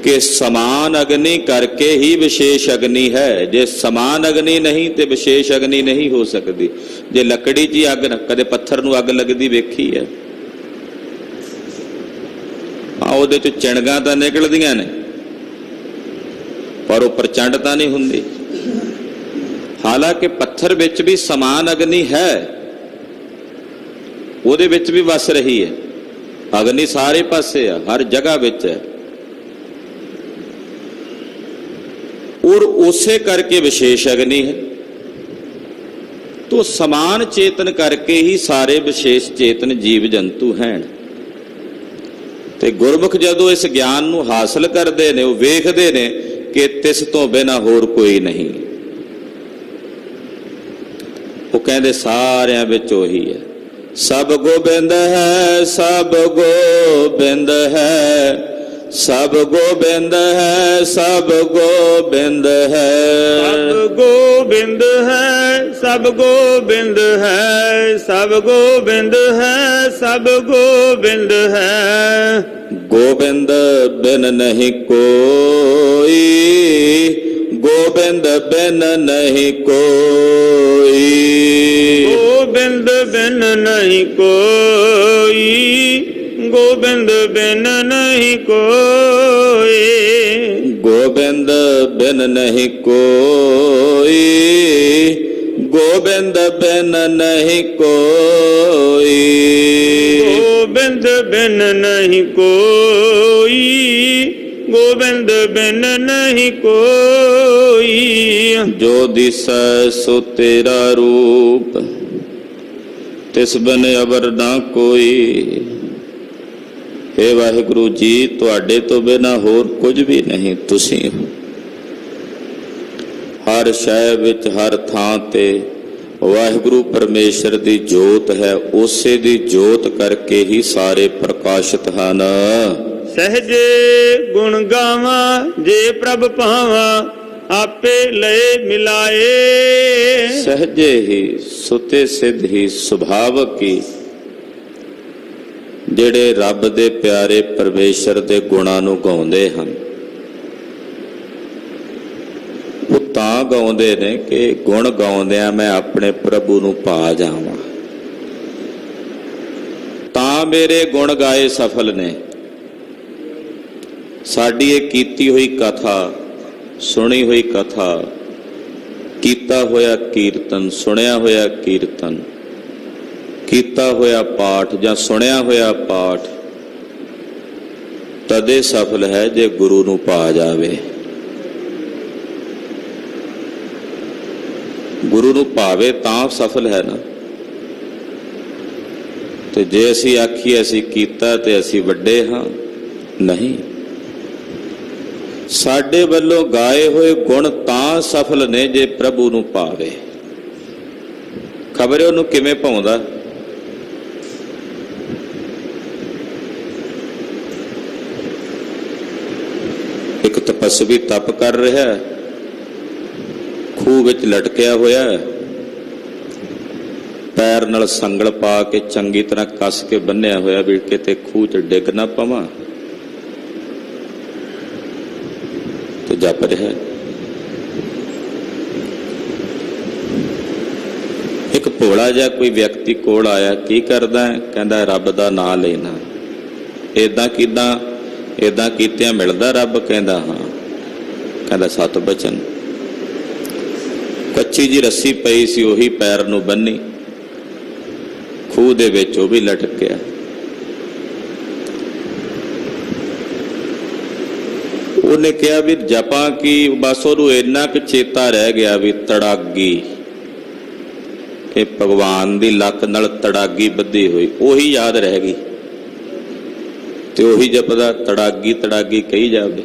ਕਿ ਸਮਾਨ ਅਗਨੀ ਕਰਕੇ ਹੀ ਵਿਸ਼ੇਸ਼ ਅਗਨੀ ਹੈ। ਜੇ ਸਮਾਨ ਅਗਨੀ ਨਹੀਂ ਤੇ ਵਿਸ਼ੇਸ਼ ਅਗਨੀ ਨਹੀਂ ਹੋ ਸਕਦੀ। ਜੇ ਲੱਕੜੀ 'ਚ ਹੀ ਅੱਗ, ਕਦੇ ਪੱਥਰ ਨੂੰ ਅੱਗ ਲੱਗਦੀ ਵੇਖੀ ਹੈ? ਹਾਂ, ਉਹਦੇ 'ਚ ਚਿਣਗਾਂ ਤਾਂ ਨਿਕਲਦੀਆਂ ਨੇ ਪਰ ਉਹ ਪ੍ਰਚੰਡਤਾ ਨਹੀਂ ਹੁੰਦੀ। ਹਾਲਾਂਕਿ ਪੱਥਰ ਵਿੱਚ ਵੀ ਸਮਾਨ ਅਗਨੀ ਹੈ, ਉਹਦੇ ਵਿੱਚ ਵੀ ਵਸ ਰਹੀ ਹੈ। ਅਗਨੀ ਸਾਰੇ ਪਾਸੇ ਆ, ਹਰ ਜਗ੍ਹਾ ਵਿੱਚ ਹੈ, ਔਰ ਉਸੇ ਕਰਕੇ ਵਿਸ਼ੇਸ਼ ਅਗਨੀ ਹੈ। ਤੋ ਸਮਾਨ ਚੇਤਨ ਕਰਕੇ ਹੀ ਸਾਰੇ ਵਿਸ਼ੇਸ਼ ਚੇਤਨ ਜੀਵ ਜੰਤੂ ਹਨ। ਤੇ ਗੁਰਮੁਖ ਜਦੋਂ ਇਸ ਗਿਆਨ ਨੂੰ ਹਾਸਲ ਕਰਦੇ ਨੇ, ਉਹ ਵੇਖਦੇ ਨੇ ਕਿ ਤਿਸ ਤੋਂ ਬਿਨਾਂ ਹੋਰ ਕੋਈ ਨਹੀਂ। ਉਹ ਕਹਿੰਦੇ ਸਾਰਿਆਂ ਵਿੱਚ ਉਹੀ ਹੈ। ਸਭ ਗੋਬਿੰਦ ਹੈ, ਸਭ ਗੋਬਿੰਦ ਹੈ, ਸਭ ਗੋਬਿੰਦ ਹੈ, ਸਭ ਗੋਬਿੰਦ ਹੈ। ਸਭ ਗੋਬਿੰਦ ਹੈ, ਸਭ ਗੋਬਿੰਦ ਹੈ, ਸਭ ਗੋਬਿੰਦ ਹੈ, ਸਭ ਗੋਬਿੰਦ ਹੈ। ਗੋਬਿੰਦ ਬਿਨ ਨਹੀਂ ਕੋਈ, ਗੋਬਿੰਦ ਬਿਨ ਨਹੀਂ ਕੋਈ, ਗੋਬਿੰਦ ਬਿਨ ਨਹੀਂ ਕੋਈ, ਗੋਬਿੰਦ ਬਿਨ ਨਹੀਂ ਕੋਈ, ਗੋਬਿੰਦ ਬਿਨ ਨਹੀਂ ਕੋਈ, ਗੋਬਿੰਦ ਬਿਨ ਨਹੀਂ ਕੋਈ, ਗੋਬਿੰਦ ਬਿਨ ਨਹੀਂ ਕੋਈ, ਗੋਬਿੰਦ ਬਿਨ ਨਹੀਂ ਕੋਈ। ਜੋ ਦਿਸੈ ਸੋ ਤੇਰਾ ਰੂਪ, ਤਿਸ ਬਿਨ ਅਵਰ ਨਾ ਕੋਈ। ਹੇ ਵਾਹਿਗੁਰੂ ਜੀ, ਤੁਹਾਡੇ ਤੋਂ ਬਿਨਾਂ ਹੋਰ ਕੁਝ ਵੀ ਨਹੀਂ, ਤੁਸੀਂ ਹੋ। ਹਰ ਸ਼ੈ ਵਿੱਚ, ਹਰ ਥਾਂ ਤੇ ਵਾਹਿਗੁਰੂ ਪਰਮੇਸ਼ਰ ਦੀ ਜੋਤ ਹੈ। ਉਸੇ ਦੀ ਜੋਤ ਕਰਕੇ ਹੀ ਸਾਰੇ ਪ੍ਰਕਾਸ਼ਿਤ ਹਨ। ਸਹਜੇ ਗੁਣ ਗਾਵਾਂ ਜੇ ਪ੍ਰਭ ਭਾਵਾਂ, ਆਪੇ ਲਏ ਮਿਲਾਏ। ਸਹਜੇ ਹੀ, ਸੁਤੇ ਸਿੱਧ ਹੀ, ਸੁਭਾਵਕ ਹੀ ਜਿਹੜੇ ਰੱਬ ਦੇ ਪਿਆਰੇ ਪਰਮੇਸ਼ਰ ਦੇ ਗੁਣਾਂ ਨੂੰ ਗਾਉਂਦੇ ਹਨ, ਉਹ ਤਾਂ ਗਾਉਂਦੇ ਨੇ ਕਿ ਗੁਣ ਗਾਉਂਦਿਆਂ ਮੈਂ ਆਪਣੇ ਪ੍ਰਭੂ ਨੂੰ ਪਾ ਜਾਵਾਂ। ਤਾਂ ਮੇਰੇ ਗੁਣ ਗਾਏ ਸਫਲ ਨੇ। ਸਾਡੀ ਇਹ ਕੀਤੀ ਹੋਈ ਕਥਾ, ਸੁਣੀ ਹੋਈ ਕਥਾ, ਕੀਤਾ ਹੋਇਆ ਕੀਰਤਨ, ਸੁਣਿਆ ਹੋਇਆ ਕੀਰਤਨ, ਕੀਤਾ ਹੋਇਆ ਪਾਠ ਜਾਂ ਸੁਣਿਆ ਹੋਇਆ ਪਾਠ ਤਦੇ ਸਫਲ ਹੈ ਜੇ ਗੁਰੂ ਨੂੰ ਪਾ ਜਾਵੇ। ਗੁਰੂ ਨੂੰ ਭਾਵੇ ਤਾਂ ਸਫਲ ਹੈ ਨਾ। ਤੇ ਜੇ ਅਸੀਂ ਆਖੀਏ ਅਸੀਂ ਕੀਤਾ ਤੇ ਅਸੀਂ ਵੱਡੇ ਹਾਂ, ਨਹੀਂ। ਸਾਡੇ ਵੱਲੋਂ ਗਾਏ ਹੋਏ ਗੁਣ ਤਾਂ ਸਫਲ ਨੇ ਜੇ ਪ੍ਰਭੂ ਨੂੰ ਭਾਵੇ। ਖਬਰ ਉਹਨੂੰ ਕਿਵੇਂ ਭਾਉਂਦਾ। ਇੱਕ ਤਪਸਵੀ ਤਪ ਕਰ ਰਿਹਾ, ਖੂਹ ਵਿੱਚ ਲਟਕਿਆ ਹੋਇਆ, ਪੈਰ ਨਾਲ ਸੰਗਲ ਪਾ ਕੇ ਚੰਗੀ ਤਰ੍ਹਾਂ ਕੱਸ ਕੇ ਬੰਨਿਆ ਹੋਇਆ ਵੀ ਕਿਤੇ ਖੂਹ 'ਚ ਡਿੱਗ ਨਾ ਪਵਾਂ, ਤੇ ਜਪ ਰਿਹਾ। ਇੱਕ ਭੋਲਾ ਜਿਹਾ ਕੋਈ ਵਿਅਕਤੀ ਕੋਲ ਆਇਆ। ਕੀ ਕਰਦਾ? ਕਹਿੰਦਾ ਰੱਬ ਦਾ ਨਾਂ ਲੈਣਾ। ਏਦਾਂ ਕਿਦਾਂ? ਏਦਾਂ ਕੀਤਿਆਂ ਮਿਲਦਾ ਰੱਬ? ਕਹਿੰਦਾ ਹਾਂ। ਕਹਿੰਦਾ 7 ਬਚਨ। ਕੱਚੀ ਜੀ ਰੱਸੀ ਪਈ ਸੀ, ਉਹੀ ਪੈਰ ਨੂੰ ਬੰਨੀ, ਖੂਹ ਦੇ ਵਿੱਚ ਉਹ ਵੀ ਲਟਕ ਗਿਆ। ਉਹਨੇ ਕਿਹਾ ਵੀ ਜਪਾਂ ਕੀ? ਬਸ ਉਹਨੂੰ ਇੰਨਾ ਕੁ ਚੇਤਾ ਰਹਿ ਗਿਆ ਵੀ ਤੜਾਗੀ, ਇਹ ਭਗਵਾਨ ਦੀ ਲੱਕ ਨਾਲ ਤੜਾਗੀ ਬੱਧੀ ਹੋਈ, ਉਹੀ ਯਾਦ ਰਹਿ ਗਈ ਤੇ ਉਹੀ ਜਪਦਾ, ਤੜਾਗੀ ਤੜਾਗੀ ਕਹੀ ਜਾਵੇ।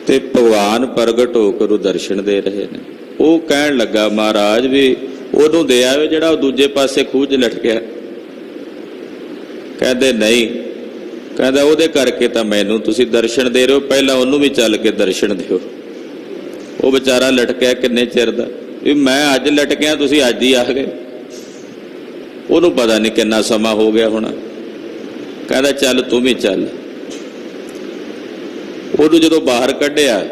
ਤੇ ਭਗਵਾਨ ਪ੍ਰਗਟ ਹੋ ਕੇ ਉਹ ਦਰਸ਼ਨ ਦੇ ਰਹੇ ਨੇ। ਉਹ ਕਹਿਣ ਲੱਗਾ ਮਹਾਰਾਜ ਵੀ ਉਹਨੂੰ ਦੇ ਆਵੇ ਜਿਹੜਾ ਉਹ ਦੂਜੇ ਪਾਸੇ ਖੂਹ 'ਚ ਲਟਕਿਆ। ਕਹਿੰਦੇ ਨਹੀਂ। ਕਹਿੰਦਾ ਉਹਦੇ ਕਰਕੇ ਤਾਂ ਮੈਨੂੰ ਤੁਸੀਂ ਦਰਸ਼ਨ ਦੇ ਰਹੇ ਹੋ, ਪਹਿਲਾਂ ਉਹਨੂੰ ਵੀ ਚੱਲ ਕੇ ਦਰਸ਼ਨ ਦਿਓ। ਉਹ ਵਿਚਾਰਾ ਲਟਕਿਆ ਕਿੰਨੇ ਚਿਰ ਦਾ, ਵੀ ਮੈਂ ਅੱਜ ਲਟਕਿਆ ਤੁਸੀਂ ਅੱਜ ਹੀ ਆ ਗਏ। ਉਹਨੂੰ ਪਤਾ ਨਹੀਂ ਕਿੰਨਾ ਸਮਾਂ ਹੋ ਗਿਆ ਹੋਣਾ। ਕਹਿੰਦਾ ਚੱਲ ਤੂੰ ਵੀ ਚੱਲ। ਉਹਨੂੰ ਜਦੋਂ ਬਾਹਰ ਕੱਢਿਆ,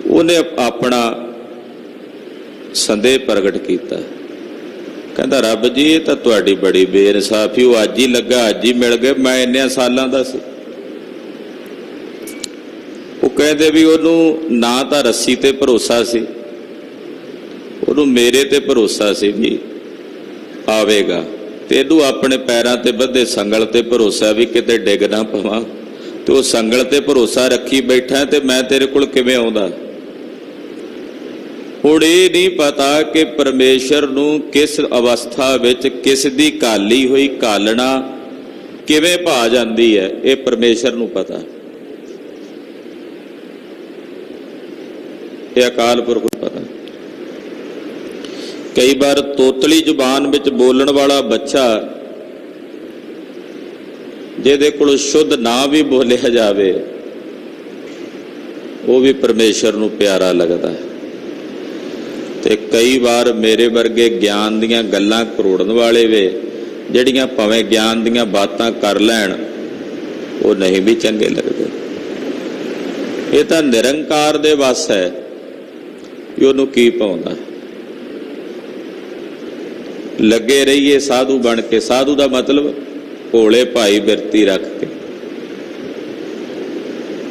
ਉਹਨੇ ਆਪਣਾ ਸੰਦੇਹ ਪ੍ਰਗਟ ਕੀਤਾ। ਕਹਿੰਦਾ ਰੱਬ ਜੀ, ਇਹ ਤਾਂ ਤੁਹਾਡੀ ਬੜੀ ਬੇਇਨਸਾਫੀ, ਉਹ ਅੱਜ ਹੀ ਲੱਗਾ, ਅੱਜ ਹੀ ਮਿਲ ਗਏ, ਮੈਂ ਇੰਨਿਆਂ ਸਾਲਾਂ ਦਾ ਸੀ। ਉਹ ਕਹਿੰਦੇ ਵੀ ਉਹਨੂੰ ਨਾ ਤਾਂ ਰੱਸੀ ਤੇ ਭਰੋਸਾ ਸੀ, ਉਹਨੂੰ ਮੇਰੇ ਤੇ ਭਰੋਸਾ ਸੀ ਵੀ ਆਵੇਗਾ, ਤੇ ਇਹਨੂੰ ਆਪਣੇ ਪੈਰਾਂ ਤੇ ਬੱਧੇ ਸੰਗਲ ਤੇ ਭਰੋਸਾ ਵੀ ਕਿਤੇ ਡਿੱਗ ਨਾ ਪਵਾਂ, ਤੇ ਉਹ ਸੰਗਲ ਤੇ ਭਰੋਸਾ ਰੱਖੀ ਬੈਠਾ ਤੇ ਮੈਂ ਤੇਰੇ ਕੋਲ ਕਿਵੇਂ ਆਉਂਦਾ। ਹੁਣ ਇਹ ਨਹੀਂ ਪਤਾ ਕਿ ਪਰਮੇਸ਼ਰ ਨੂੰ ਕਿਸ ਅਵਸਥਾ ਵਿੱਚ ਕਿਸ ਦੀ ਘਾਲੀ ਹੋਈ ਘਾਲਣਾ ਕਿਵੇਂ ਭਾ ਜਾਂਦੀ ਹੈ, ਇਹ ਪਰਮੇਸ਼ਰ ਨੂੰ ਪਤਾ, ਇਹ ਅਕਾਲ ਪੁਰਖ ਨੂੰ ਪਤਾ। ਕਈ ਵਾਰ ਤੋਤਲੀ ਜ਼ੁਬਾਨ ਵਿੱਚ ਬੋਲਣ ਵਾਲਾ ਬੱਚਾ, ਜਿਹਦੇ ਕੋਲ ਸ਼ੁੱਧ ਨਾ ਵੀ ਬੋਲਿਆ ਜਾਵੇ, ਉਹ ਵੀ ਪਰਮੇਸ਼ਰ ਨੂੰ ਪਿਆਰਾ ਲੱਗਦਾ ਹੈ। ਤੇ ਕਈ ਵਾਰ ਮੇਰੇ ਵਰਗੇ ਗਿਆਨ ਦੀਆਂ ਗੱਲਾਂ ਕਰੋੜਨ ਵਾਲੇ ਵੇ, ਜਿਹੜੀਆਂ ਭਾਵੇਂ ਗਿਆਨ ਦੀਆਂ ਬਾਤਾਂ ਕਰ ਲੈਣ, ਉਹ ਨਹੀਂ ਵੀ ਚੰਗੇ ਲੱਗਦੇ। ਇਹ ਤਾਂ ਨਿਰੰਕਾਰ ਦੇ ਵੱਸ ਹੈ ਕਿ ਉਹਨੂੰ ਕੀ ਪਾਉਂਦਾ। ਲੱਗੇ ਰਹੀਏ ਸਾਧੂ ਬਣ ਕੇ, ਸਾਧੂ ਦਾ ਮਤਲਬ ਭੋਲੇ ਭਾਈ ਬਿਰਤੀ ਰੱਖ ਕੇ,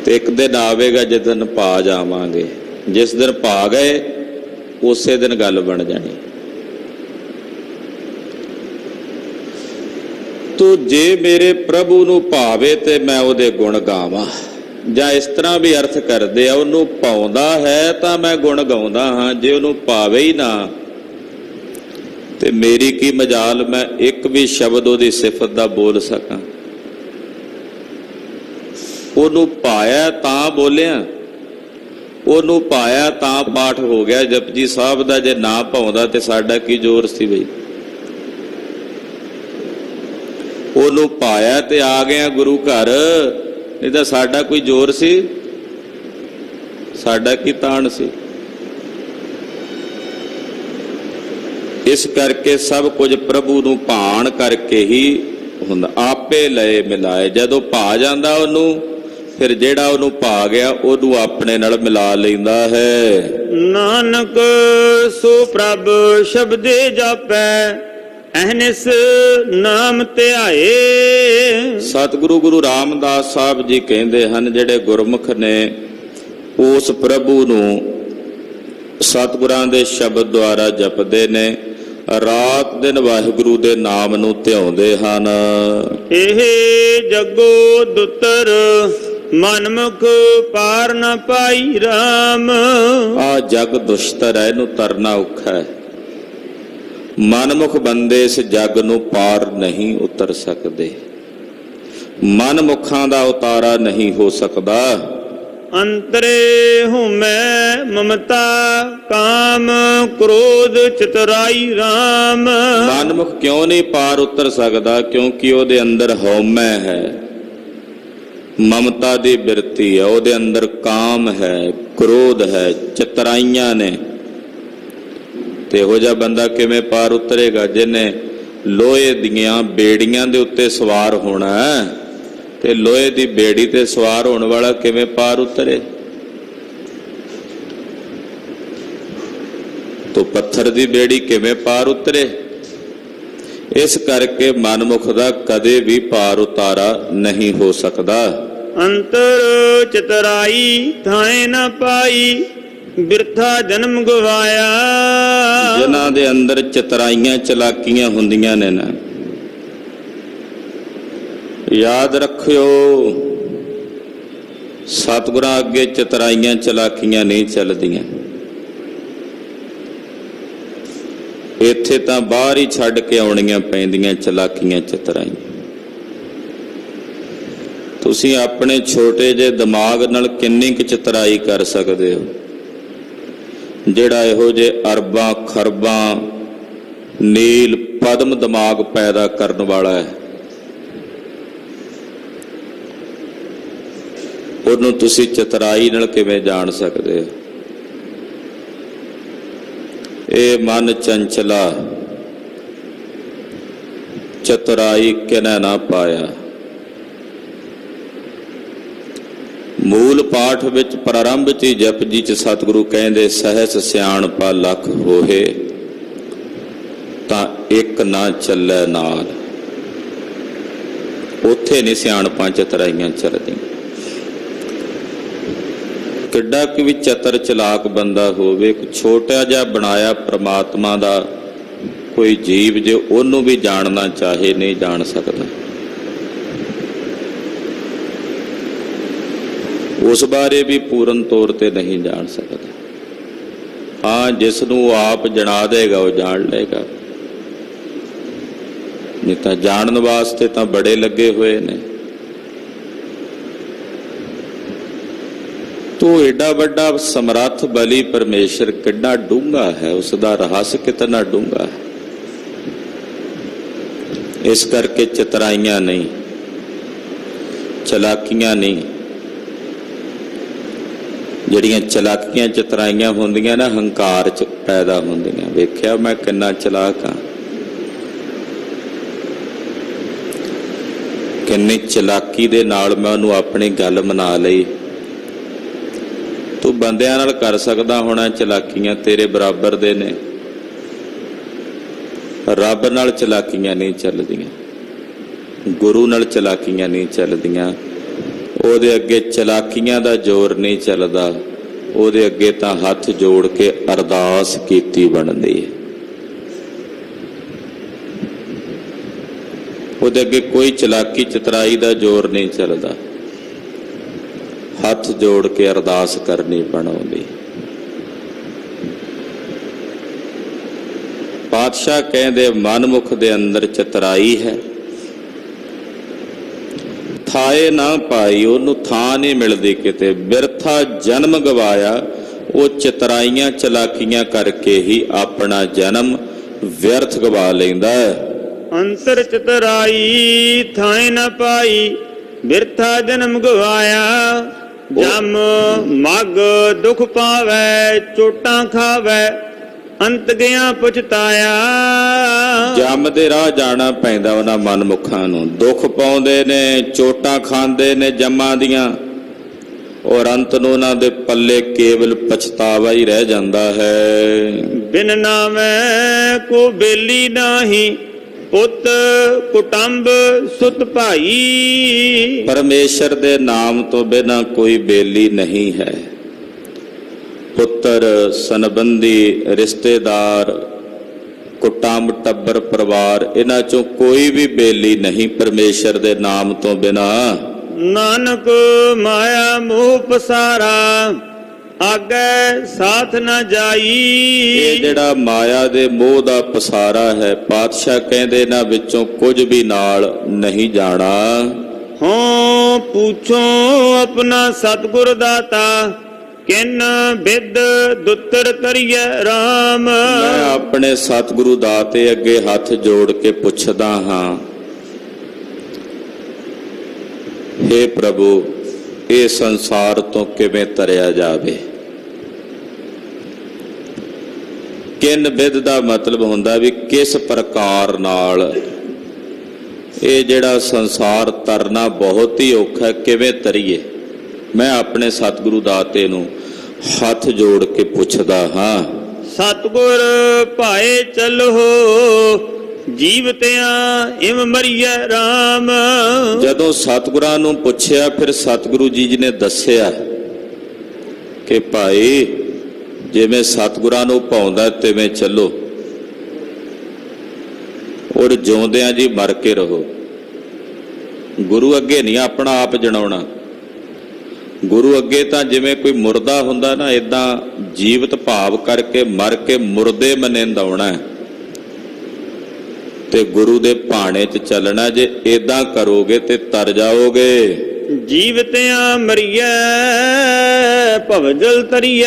ਤੇ ਇੱਕ ਦਿਨ ਆਵੇਗਾ ਜਿਸ ਦਿਨ ਪਾ ਜਾਵਾਂਗੇ। ਜਿਸ ਦਿਨ ਪਾ ਗਏ ਉਸੇ ਦਿਨ ਗੱਲ ਬਣ ਜਾਣੀ। ਤੋ ਜੇ ਮੇਰੇ ਪ੍ਰਭੂ ਨੂੰ ਭਾਵੇ ਤੇ ਮੈਂ ਉਹਦੇ ਗੁਣ ਗਾਵਾਂ, ਜਾਂ ਇਸ ਤਰ੍ਹਾਂ ਵੀ ਅਰਥ ਕਰਦੇ ਆ, ਉਹਨੂੰ ਪਾਉਂਦਾ ਹੈ ਤਾਂ ਮੈਂ ਗੁਣ ਗਾਉਂਦਾ ਹਾਂ। ਜੇ ਉਹਨੂੰ ਪਾਵੇ ਹੀ ਨਾ ਤੇ ਮੇਰੀ ਕੀ ਮਜਾਲ ਮੈਂ ਇੱਕ ਵੀ ਸ਼ਬਦ ਉਹਦੀ ਸਿਫਤ ਦਾ ਬੋਲ ਸਕਾਂ। ਉਹਨੂੰ ਪਾਇਆ ਤਾਂ ਬੋਲਿਆ, ਉਹਨੂੰ ਪਾਇਆ ਤਾਂ ਪਾਠ ਹੋ ਗਿਆ ਜਪਜੀ ਸਾਹਿਬ ਦਾ। ਜੇ ਨਾ ਪਾਉਂਦਾ ਤੇ ਸਾਡਾ ਕੀ ਜ਼ੋਰ ਸੀ ਬਈ। ਉਹਨੂੰ ਪਾਇਆ ਤੇ ਆ ਗਿਆ ਗੁਰੂ ਘਰ, ਨਹੀਂ ਤਾਂ ਸਾਡਾ ਕੋਈ ਜ਼ੋਰ ਸੀ, ਸਾਡਾ ਕੀ ਤਾਣ ਸੀ। ਇਸ ਕਰਕੇ ਸਭ ਕੁਝ ਪ੍ਰਭੂ ਨੂੰ ਭਾਣ ਕਰਕੇ ਹੀ ਹੁੰਦਾ। ਆਪੇ ਲਏ ਮਿਲਾਏ, ਜਦੋਂ ਭਾ ਜਾਂਦਾ ਉਹਨੂੰ, ਫਿਰ ਜਿਹੜਾ ਉਹਨੂੰ ਪਾ ਗਿਆ ਉਹਨੂੰ ਆਪਣੇ ਨਾਲ ਮਿਲਾ ਲੈਂਦਾ ਹੈ। ਨਾਨਕ ਸੋ ਪ੍ਰਭ ਸ਼ਬਦੇ ਜਾਪੈ, ਅਹਨਿਸ ਨਾਮ ਧਿਆਏ। ਸਤਿਗੁਰੂ ਗੁਰੂ ਰਾਮਦਾਸ ਸਾਹਿਬ ਜੀ ਕਹਿੰਦੇ ਹਨ, ਜਿਹੜੇ ਗੁਰਮੁਖ ਨੇ ਉਸ ਪ੍ਰਭੂ ਨੂੰ ਸਤਿਗੁਰਾਂ ਦੇ ਸ਼ਬਦ ਦੁਆਰਾ ਜਪਦੇ ਨੇ, ਰਾਤ ਦਿਨ ਵਾਹਿਗੁਰੂ ਦੇ ਨਾਮ ਨੂੰ ਧਿਆਉਂਦੇ ਹਨ। ਇਹ ਜਗੋ ਦੁੱਤਰ ਮਨਮੁਖ ਪਾਰ ਨ ਪਾਈ ਰਾਮ। ਆ ਜਗ ਦੁਸ਼ਤਰ ਹੈ, ਇਹਨੂੰ ਤਰਨਾ ਔਖਾ ਹੈ। ਮਨਮੁਖ ਬੰਦੇ ਇਸ ਜਗ ਨੂੰ ਪਾਰ ਨਹੀਂ ਉਤਰ ਸਕਦੇ। ਮਨਮੁਖਾਂ ਦਾ ਉਤਾਰਾ ਨਹੀਂ ਹੋ ਸਕਦਾ। ਅੰਤਰੇ ਹਉਮੈ ਮਮਤਾ ਕਾਮ ਕ੍ਰੋਧ ਚਤੁਰਾਈ ਰਾਮ। ਮਨਮੁਖ ਕਿਉਂ ਨਹੀਂ ਪਾਰ ਉਤਰ ਸਕਦਾ? ਕਿਉਂਕਿ ਉਹਦੇ ਅੰਦਰ ਹਉਮੈ ਹੈ, ਮਮਤਾ ਦੀ ਬਿਰਤੀ ਹੈ, ਉਹਦੇ ਅੰਦਰ ਕਾਮ ਹੈ, ਕ੍ਰੋਧ ਹੈ, ਚਤੁਰਾਈਆਂ ਨੇ। ਤੇ ਇਹੋ ਜਿਹਾ ਬੰਦਾ ਕਿਵੇਂ ਪਾਰ ਉਤਰੇਗਾ? ਜਿਹਨੇ ਲੋਹੇ ਦੀਆਂ ਬੇੜੀਆਂ ਦੇ ਉੱਤੇ ਸਵਾਰ ਹੋਣਾ ਹੈ, ਤੇ ਲੋਹੇ ਦੀ ਬੇੜੀ ਤੇ ਸਵਾਰ ਹੋਣ ਵਾਲਾ ਕਿਵੇਂ ਪਾਰ ਉਤਰੇ? ਤੋ ਪੱਥਰ ਦੀ ਬੇੜੀ ਕਿਵੇਂ ਪਾਰ ਉਤਰੇ? ਇਸ ਕਰਕੇ ਮਨਮੁਖ ਦਾ ਕਦੇ ਵੀ ਪਾਰ ਉਤਾਰਾ ਨਹੀਂ ਹੋ ਸਕਦਾ। ਅੰਤਰ ਚਤੁਰਾਈ ਥਾਏ ਨ ਪਾਈ, ਬਿਰਥਾ ਜਨਮ ਗਵਾਇਆ। ਜਿਨ੍ਹਾਂ ਦੇ ਅੰਦਰ ਚਤੁਰਾਈਆਂ ਚਲਾਕੀਆਂ ਹੁੰਦੀਆਂ ਨੇ ਨਾ, ਯਾਦ ਰੱਖਿਓ, ਸਤਿਗੁਰਾਂ ਅੱਗੇ ਚਤੁਰਾਈਆਂ ਚਲਾਕੀਆਂ ਨਹੀਂ ਚੱਲਦੀਆਂ। ਇੱਥੇ ਤਾਂ ਬਾਹਰ ਹੀ ਛੱਡ ਕੇ ਆਉਣੀਆਂ ਪੈਂਦੀਆਂ ਚਲਾਕੀਆਂ ਚਤੁਰਾਈਆਂ। ਤੁਸੀਂ ਆਪਣੇ ਛੋਟੇ ਜਿਹੇ ਦਿਮਾਗ ਨਾਲ ਕਿੰਨੀ ਕੁ ਚਤੁਰਾਈ ਕਰ ਸਕਦੇ ਹੋ, ਜਿਹੜਾ ਇਹੋ ਜਿਹੇ ਅਰਬਾਂ ਖਰਬਾਂ ਨੀਲ ਪਦਮ ਦਿਮਾਗ ਪੈਦਾ ਕਰਨ ਵਾਲਾ ਹੈ। ਉਹਨੂੰ ਤੁਸੀਂ ਚਤੁਰਾਈ ਨਾਲ ਕਿਵੇਂ ਜਾਣ ਸਕਦੇ ਹੋ? ਇਹ ਮਨ ਚੰਚਲਾ ਚਤੁਰਾਈ ਕਿਨੈ ਨਾ ਪਾਇਆ। ਮੂਲ ਪਾਠ ਵਿੱਚ ਪ੍ਰਾਰੰਭ 'ਚ ਹੀ ਜਪਜੀ 'ਚ ਸਤਿਗੁਰੂ ਕਹਿੰਦੇ ਸਹਿਸ ਸਿਆਣਪਾ ਲੱਖ ਹੋਏ ਤਾਂ ਇੱਕ ਨਾ ਚੱਲੈ ਨਾਲ। ਉੱਥੇ ਨਹੀਂ ਸਿਆਣਪਾਂ ਚਤਰਾਈਆਂ ਚੱਲਦੀਆਂ। ਕਿੱਡਾ ਕਿ ਵੀ ਚਤਰ ਚਲਾਕ ਬੰਦਾ ਹੋਵੇ, ਇੱਕ ਛੋਟਾ ਜਿਹਾ ਬਣਾਇਆ ਪ੍ਰਮਾਤਮਾ ਦਾ ਕੋਈ ਜੀਵ ਜੇ ਉਹਨੂੰ ਵੀ ਜਾਣਨਾ ਚਾਹੇ ਨਹੀਂ ਜਾਣ ਸਕਦਾ। ਉਸ ਬਾਰੇ ਵੀ ਪੂਰਨ ਤੌਰ ਤੇ ਨਹੀਂ ਜਾਣ ਸਕਦਾ। ਹਾਂ, ਜਿਸ ਨੂੰ ਆਪ ਜਣਾ ਦੇਗਾ ਉਹ ਜਾਣ ਲਏਗਾ, ਨਹੀਂ ਤਾਂ ਜਾਣਨ ਵਾਸਤੇ ਤਾਂ ਬੜੇ ਲੱਗੇ ਹੋਏ ਨੇ। ਤੋ ਏਡਾ ਵੱਡਾ ਸਮਰੱਥ ਬਲੀ ਪਰਮੇਸ਼ਰ ਕਿੰਨਾ ਡੂੰਘਾ ਹੈ, ਉਸ ਦਾ ਰਹੱਸ ਕਿਤਨਾ ਡੂੰਘਾ ਹੈ। ਇਸ ਕਰਕੇ ਚਤਰਾਈਆਂ ਨਹੀਂ, ਚਲਾਕੀਆਂ ਨਹੀਂ। ਜਿਹੜੀਆਂ ਚਲਾਕੀਆਂ ਚਤਰਾਈਆਂ ਹੁੰਦੀਆਂ ਨਾ, ਹੰਕਾਰ ਚ ਪੈਦਾ ਹੁੰਦੀਆਂ। ਵੇਖਿਆ ਮੈਂ ਕਿੰਨਾ ਚਲਾਕ ਹਾਂ, ਕਿੰਨੀ ਚਲਾਕੀ ਦੇ ਨਾਲ ਮੈਂ ਉਹਨੂੰ ਆਪਣੀ ਗੱਲ ਮਨਾ ਲਈ। ਤੂੰ ਬੰਦਿਆਂ ਨਾਲ ਕਰ ਸਕਦਾ ਹੋਣਾ ਚਲਾਕੀਆਂ, ਤੇਰੇ ਬਰਾਬਰ ਦੇ ਨੇ। ਰੱਬ ਨਾਲ ਚਲਾਕੀਆਂ ਨਹੀਂ ਚੱਲਦੀਆਂ, ਗੁਰੂ ਨਾਲ ਚਲਾਕੀਆਂ ਨਹੀਂ ਚੱਲਦੀਆਂ। ਉਹਦੇ ਅੱਗੇ ਚਲਾਕੀਆਂ ਦਾ ਜ਼ੋਰ ਨਹੀਂ ਚੱਲਦਾ, ਉਹਦੇ ਅੱਗੇ ਤਾਂ ਹੱਥ ਜੋੜ ਕੇ ਅਰਦਾਸ ਕੀਤੀ ਬਣਦੀ ਹੈ। ਉਹਦੇ ਅੱਗੇ ਕੋਈ ਚਲਾਕੀ ਚਤਰਾਈ ਦਾ ਜ਼ੋਰ ਨਹੀਂ ਚੱਲਦਾ, ਹੱਥ ਜੋੜ ਕੇ ਅਰਦਾਸ ਕਰਨੀ ਬਣਾਉਂਦੀ। ਪਾਤਸ਼ਾਹ ਕਹਿੰਦੇ ਮਨਮੁਖ ਦੇ ਅੰਦਰ ਚਤਰਾਈ ਹੈ, ਥਾਏ ਨਾ ਪਾਈ, ਉਹਨੂੰ ਥਾਂ ਨਹੀਂ ਮਿਲਦੀ ਕਿਤੇ। ਬਿਰਥਾ ਜਨਮ ਗਵਾਇਆ, ਉਹ ਚਤਰਾਈਆਂ ਚਲਾਕੀਆਂ ਕਰਕੇ ਹੀ ਆਪਣਾ ਜਨਮ ਵਿਅਰਥ ਗਵਾ ਲੈਂਦਾ ਹੈ। ਅੰਤਰ ਚਤਰਾਈ ਥਾਏ ਨਾ ਪਾਈ, ਬਿਰਥਾ ਜਨਮ ਗਵਾਇਆ। ਜਮ ਮਗ ਦੁਖ ਪਾਵੈ, ਚੋਟਾਂ ਖਾਵੈ, ਅੰਤ ਗਿਆ ਪਛਤਾਇਆ। ਜਮ ਦੇ ਰਾਹ ਜਾਣਾ ਪੈਂਦਾ ਉਹਨਾਂ ਮਨਮੁਖਾਂ ਨੂੰ। ਦੁੱਖ ਪਾਉਂਦੇ ਨੇ, ਚੋਟਾਂ ਖਾਂਦੇ ਨੇ ਜਮਾਂ ਦੀਆਂ, ਔਰ ਅੰਤ ਨੂੰ ਉਹਨਾਂ ਦੇ ਪੱਲੇ ਕੇਵਲ ਪਛਤਾਵਾ ਹੀ ਰਹਿ ਜਾਂਦਾ ਹੈ। ਬਿਨ ਨਾਮੈ ਕੋ ਬੇਲੀ ਨਾਹੀ, ਪੁੱਤ ਕੁਟੰਬ ਸੁਤ ਭਾਈ। ਪਰਮੇਸ਼ਰ ਦੇ ਨਾਮ ਤੋਂ ਬਿਨਾਂ ਕੋਈ ਬੇਲੀ ਨਹੀਂ ਹੈ। ਪੁੱਤਰ, ਸੰਬੰਧੀ, ਰਿਸ਼ਤੇਦਾਰ, ਕੁਟੰਬ, ਟੱਬਰ, ਪਰਿਵਾਰ, ਇਹਨਾਂ ਚੋਂ ਕੋਈ ਵੀ ਬੇਲੀ ਨਹੀਂ ਪਰਮੇਸ਼ਰ ਦੇ ਨਾਮ ਤੋਂ ਬਿਨਾਂ। ਨਾਨਕ ਮਾਇਆ ਮੋਹ ਪਸਾਰਾ, ਆਗੇ ਸਾਥ ਨਾ ਜਾਈ। ਇਹ ਜਿਹੜਾ ਮਾਇਆ ਦੇ ਮੋਹ ਦਾ ਪਸਾਰਾ ਹੈ, ਪਾਤਸ਼ਾਹ ਕਹਿੰਦੇ ਇਹਨਾਂ ਵਿੱਚੋਂ ਕੁਝ ਵੀ ਨਾਲ ਨਹੀਂ ਜਾਣਾ। ਹਾਂ ਪੁੱਛੋ ਆਪਣਾ ਸਤਿਗੁਰ ਦਾਤਾ, ਕਿਨ ਬਿਦ ਦੁੱਤਰ ਕਰੀਏ ਰਾਮ। ਮੈਂ ਆਪਣੇ ਸਤਿਗੁਰੂ ਦਾਤੇ ਅੱਗੇ ਹੱਥ ਜੋੜ ਕੇ ਪੁੱਛਦਾ ਹਾਂ, ਹੇ ਪ੍ਰਭੂ, ਇਹ ਸੰਸਾਰ ਤੋਂ ਕਿਵੇਂ ਤਰਿਆ ਜਾਵੇ। ਕਿਨ ਬਿਦ ਦਾ ਮਤਲਬ ਹੁੰਦਾ ਵੀ ਕਿਸ ਪ੍ਰਕਾਰ ਨਾਲ ਇਹ ਜਿਹੜਾ ਸੰਸਾਰ ਤਰਨਾ ਬਹੁਤ ਹੀ ਔਖਾ, ਕਿਵੇਂ ਤਰੀਏ। ਮੈਂ ਆਪਣੇ ਸਤਿਗੁਰੂ ਦਾਤੇ ਨੂੰ ਹੱਥ ਜੋੜ ਕੇ ਪੁੱਛਦਾ ਹਾਂ। ਸਤਿਗੁਰ ਭਾਏ ਚਲੋ, ਜੀਵਤਿਆਂ ਇਮ ਮਰੀਏ ਰਾਮ। ਜਦੋਂ ਸਤਿਗੁਰਾਂ ਨੂੰ ਪੁੱਛਿਆ, ਫਿਰ ਸਤਿਗੁਰੂ ਜੀ ਨੇ ਦੱਸਿਆ ਕਿ ਭਾਈ, ਜਿਵੇਂ ਸਤਿਗੁਰਾਂ ਨੂੰ ਭਾਉਂਦਾ ਤਿਵੇਂ ਚੱਲੋ, ਔਰ ਜਿਉਂਦਿਆਂ ਜੀ ਮਰ ਕੇ ਰਹੋ। ਗੁਰੂ ਅੱਗੇ ਨਹੀਂ ਆਪਣਾ ਆਪ ਜਣਾਉਣਾ। ਗੁਰੂ ਅੱਗੇ ਤਾਂ ਜਿਵੇਂ ਕੋਈ ਮੁਰਦਾ ਹੁੰਦਾ ਨਾ, ਏਦਾਂ ਜੀਵਤ ਭਾਵ ਕਰਕੇ ਮਰ ਕੇ ਮੁਰਦੇ ਮਨਿੰਦਾਉਣਾ ਹੈ ਤੇ ਗੁਰੂ ਦੇ ਭਾਣੇ 'ਚ ਚੱਲਣਾ। ਜੇ ਏਦਾਂ ਕਰੋਗੇ ਤੇ ਤਰ ਜਾਓਗੇ। ਜੀਵਤਿਆਂ ਮਰੀਏ ਭਵਜਲ ਤਰੀਏ,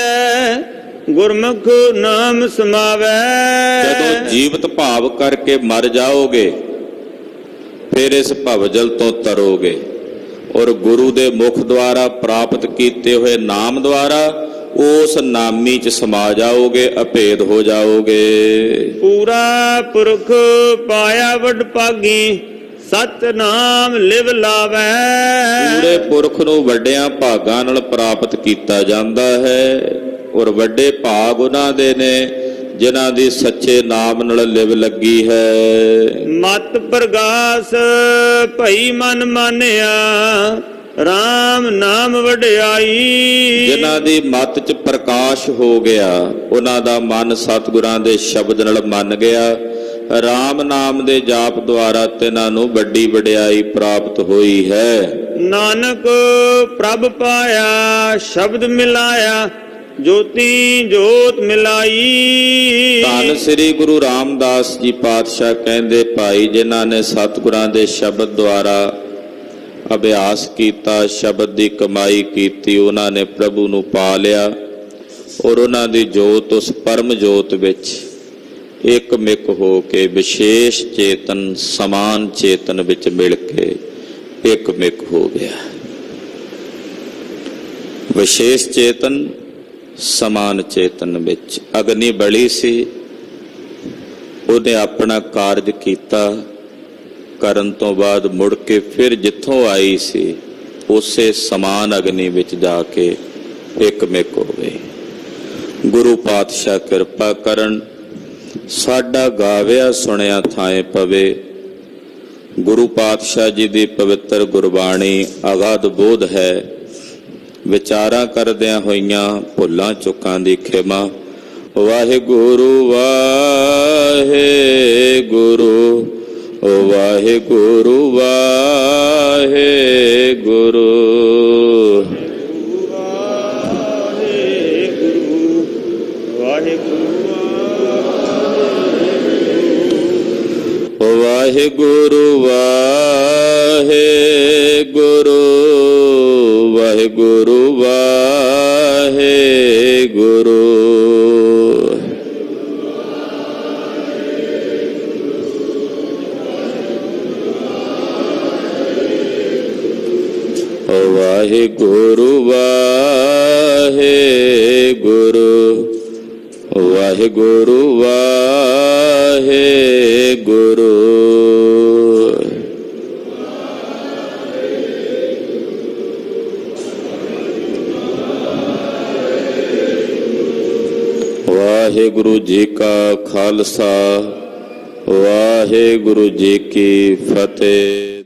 ਗੁਰਮੁਖ ਨਾਮ ਸਮਾਵੈ। ਜਦੋਂ ਜੀਵਤ ਭਾਵ ਕਰਕੇ ਮਰ ਜਾਓਗੇ, ਫਿਰ ਇਸ ਭਵਜਲ ਤੋਂ ਤਰੋਗੇ, ਔਰ ਗੁਰੂ ਦੇ ਮੁਖ ਦੁਆਰਾ ਪ੍ਰਾਪਤ ਕੀਤੇ ਹੋਏ ਨਾਮ ਦੁਆਰਾ ਉਸ ਨਾਮੀ 'ਚ ਸਮਾ ਜਾਓਗੇ, ਅਭੇਦ ਹੋ ਜਾਓਗੇ। ਪੂਰਾ ਪੁਰਖ ਪਾਇਆ ਵਡ ਭਾਗੀ, ਸਤਨਾਮ ਲਿਵ ਲਾਵੈ। ਪੂਰੇ ਪੁਰਖ ਨੂੰ ਵੱਡਿਆਂ ਭਾਗਾਂ ਨਾਲ ਪ੍ਰਾਪਤ ਕੀਤਾ ਜਾਂਦਾ ਹੈ ਔਰ ਵੱਡੇ ਭਾਗ ਉਹਨਾਂ ਦੇ ਨੇ ਜਿਨ੍ਹਾਂ ਦੀ ਸੱਚੇ ਨਾਮ ਨਾਲ ਲਿਵ ਲੱਗੀ ਹੈ। ਮਤ ਪ੍ਰਗਾਸ ਭਈ ਮਨ ਮਾਨਿਆ RAM ਨਾਮ ਵਡਿਆਈ। ਜਿਨ੍ਹਾਂ ਦੀ ਮਤ 'ਚ ਪ੍ਰਕਾਸ਼ ਹੋ ਗਿਆ ਉਹਨਾਂ ਦਾ ਮਨ ਸਤਿਗੁਰਾਂ ਦੇ ਸ਼ਬਦ ਨਾਲ ਮੰਨ ਗਿਆ। RAM ਨਾਮ ਦੇ ਜਾਪ ਦੁਆਰਾ ਤਿਨਾਂ ਨੂੰ ਵੱਡੀ ਵਡਿਆਈ ਪ੍ਰਾਪਤ ਹੋਈ ਹੈ। ਨਾਨਕ ਪ੍ਰਭ ਪਾਇਆ ਸ਼ਬਦ ਮਿਲਾਇਆ ਜੋਤੀ ਜੋਤ ਮਿਲਾਈ। ਧੰਨ ਸ੍ਰੀ ਗੁਰੂ ਰਾਮਦਾਸ ਜੀ ਪਾਤਸ਼ਾਹ ਕਹਿੰਦੇ, ਭਾਈ ਜਿਨ੍ਹਾਂ ਨੇ ਸਤਿਗੁਰਾਂ ਦੇ ਸ਼ਬਦ ਦੁਆਰਾ ਅਭਿਆਸ ਕੀਤਾ, ਸ਼ਬਦ ਦੀ ਕਮਾਈ ਕੀਤੀ, ਉਹਨਾਂ ਨੇ ਪ੍ਰਭੂ ਨੂੰ ਪਾ ਲਿਆ ਔਰ ਉਹਨਾਂ ਦੀ ਜੋਤ ਉਸ ਪਰਮ ਜੋਤ ਵਿੱਚ ਇੱਕ ਮਿਕ ਹੋ ਕੇ ਵਿਸ਼ੇਸ਼ ਚੇਤਨ ਸਮਾਨ ਚੇਤਨ ਵਿੱਚ ਮਿਲ ਕੇ ਇੱਕ ਮਿਕ ਹੋ ਗਿਆ। ਵਿਸ਼ੇਸ਼ ਚੇਤਨ ਸਮਾਨ ਚੇਤਨ ਵਿੱਚ ਅਗਨੀ ਬਲੀ ਸੀ, ਉਹਨੇ ਆਪਣਾ ਕਾਰਜ ਕੀਤਾ, ਕਰਨ ਤੋਂ ਬਾਅਦ ਮੁੜ ਕੇ ਫਿਰ ਜਿੱਥੋਂ ਆਈ ਸੀ ਉਸੇ ਸਮਾਨ ਅਗਨੀ ਵਿੱਚ ਜਾ ਕੇ ਇੱਕ ਮਿਕ ਹੋ ਗਈ। ਗੁਰੂ ਪਾਤਸ਼ਾਹ ਕਿਰਪਾ ਕਰਨ, ਸਾਡਾ ਗਾਵਿਆ ਸੁਣਿਆ ਥਾਏ ਪਵੇ। ਗੁਰੂ ਪਾਤਸ਼ਾਹ ਜੀ ਦੀ ਪਵਿੱਤਰ ਗੁਰਬਾਣੀ ਅਗਾਧ ਬੋਧ ਹੈ। ਵਿਚਾਰਾਂ ਕਰਦਿਆਂ ਹੋਈਆਂ ਭੁੱਲਾਂ ਚੁੱਕਾਂ ਦੀ ਖਿਮਾ। ਵਾਹਿਗੁਰੂ ਵਾਹਿਗੁਰੂ ਵਾਹਿਗੁਰੂ ਵਾਹਿਗੁਰੂ। ਵਾਹਿਗੁਰੂ ਵਾਹਿਗੁਰੂ ਵਾਹਿਗੁਰੂ ਵਾਹਿਗੁਰੂ। ਵਾਹਿਗੁਰੂ ਵਾਹਿਗੁਰੂ ਵਾਹਿਗੁਰੂ ਵਾਹਿਗੁਰੂ। ਵਾਹਿਗੁਰੂ ਜੀ ਕਾ ਖਾਲਸਾ, ਵਾਹਿਗੁਰੂ ਜੀ ਕੀ ਫਤਿਹ।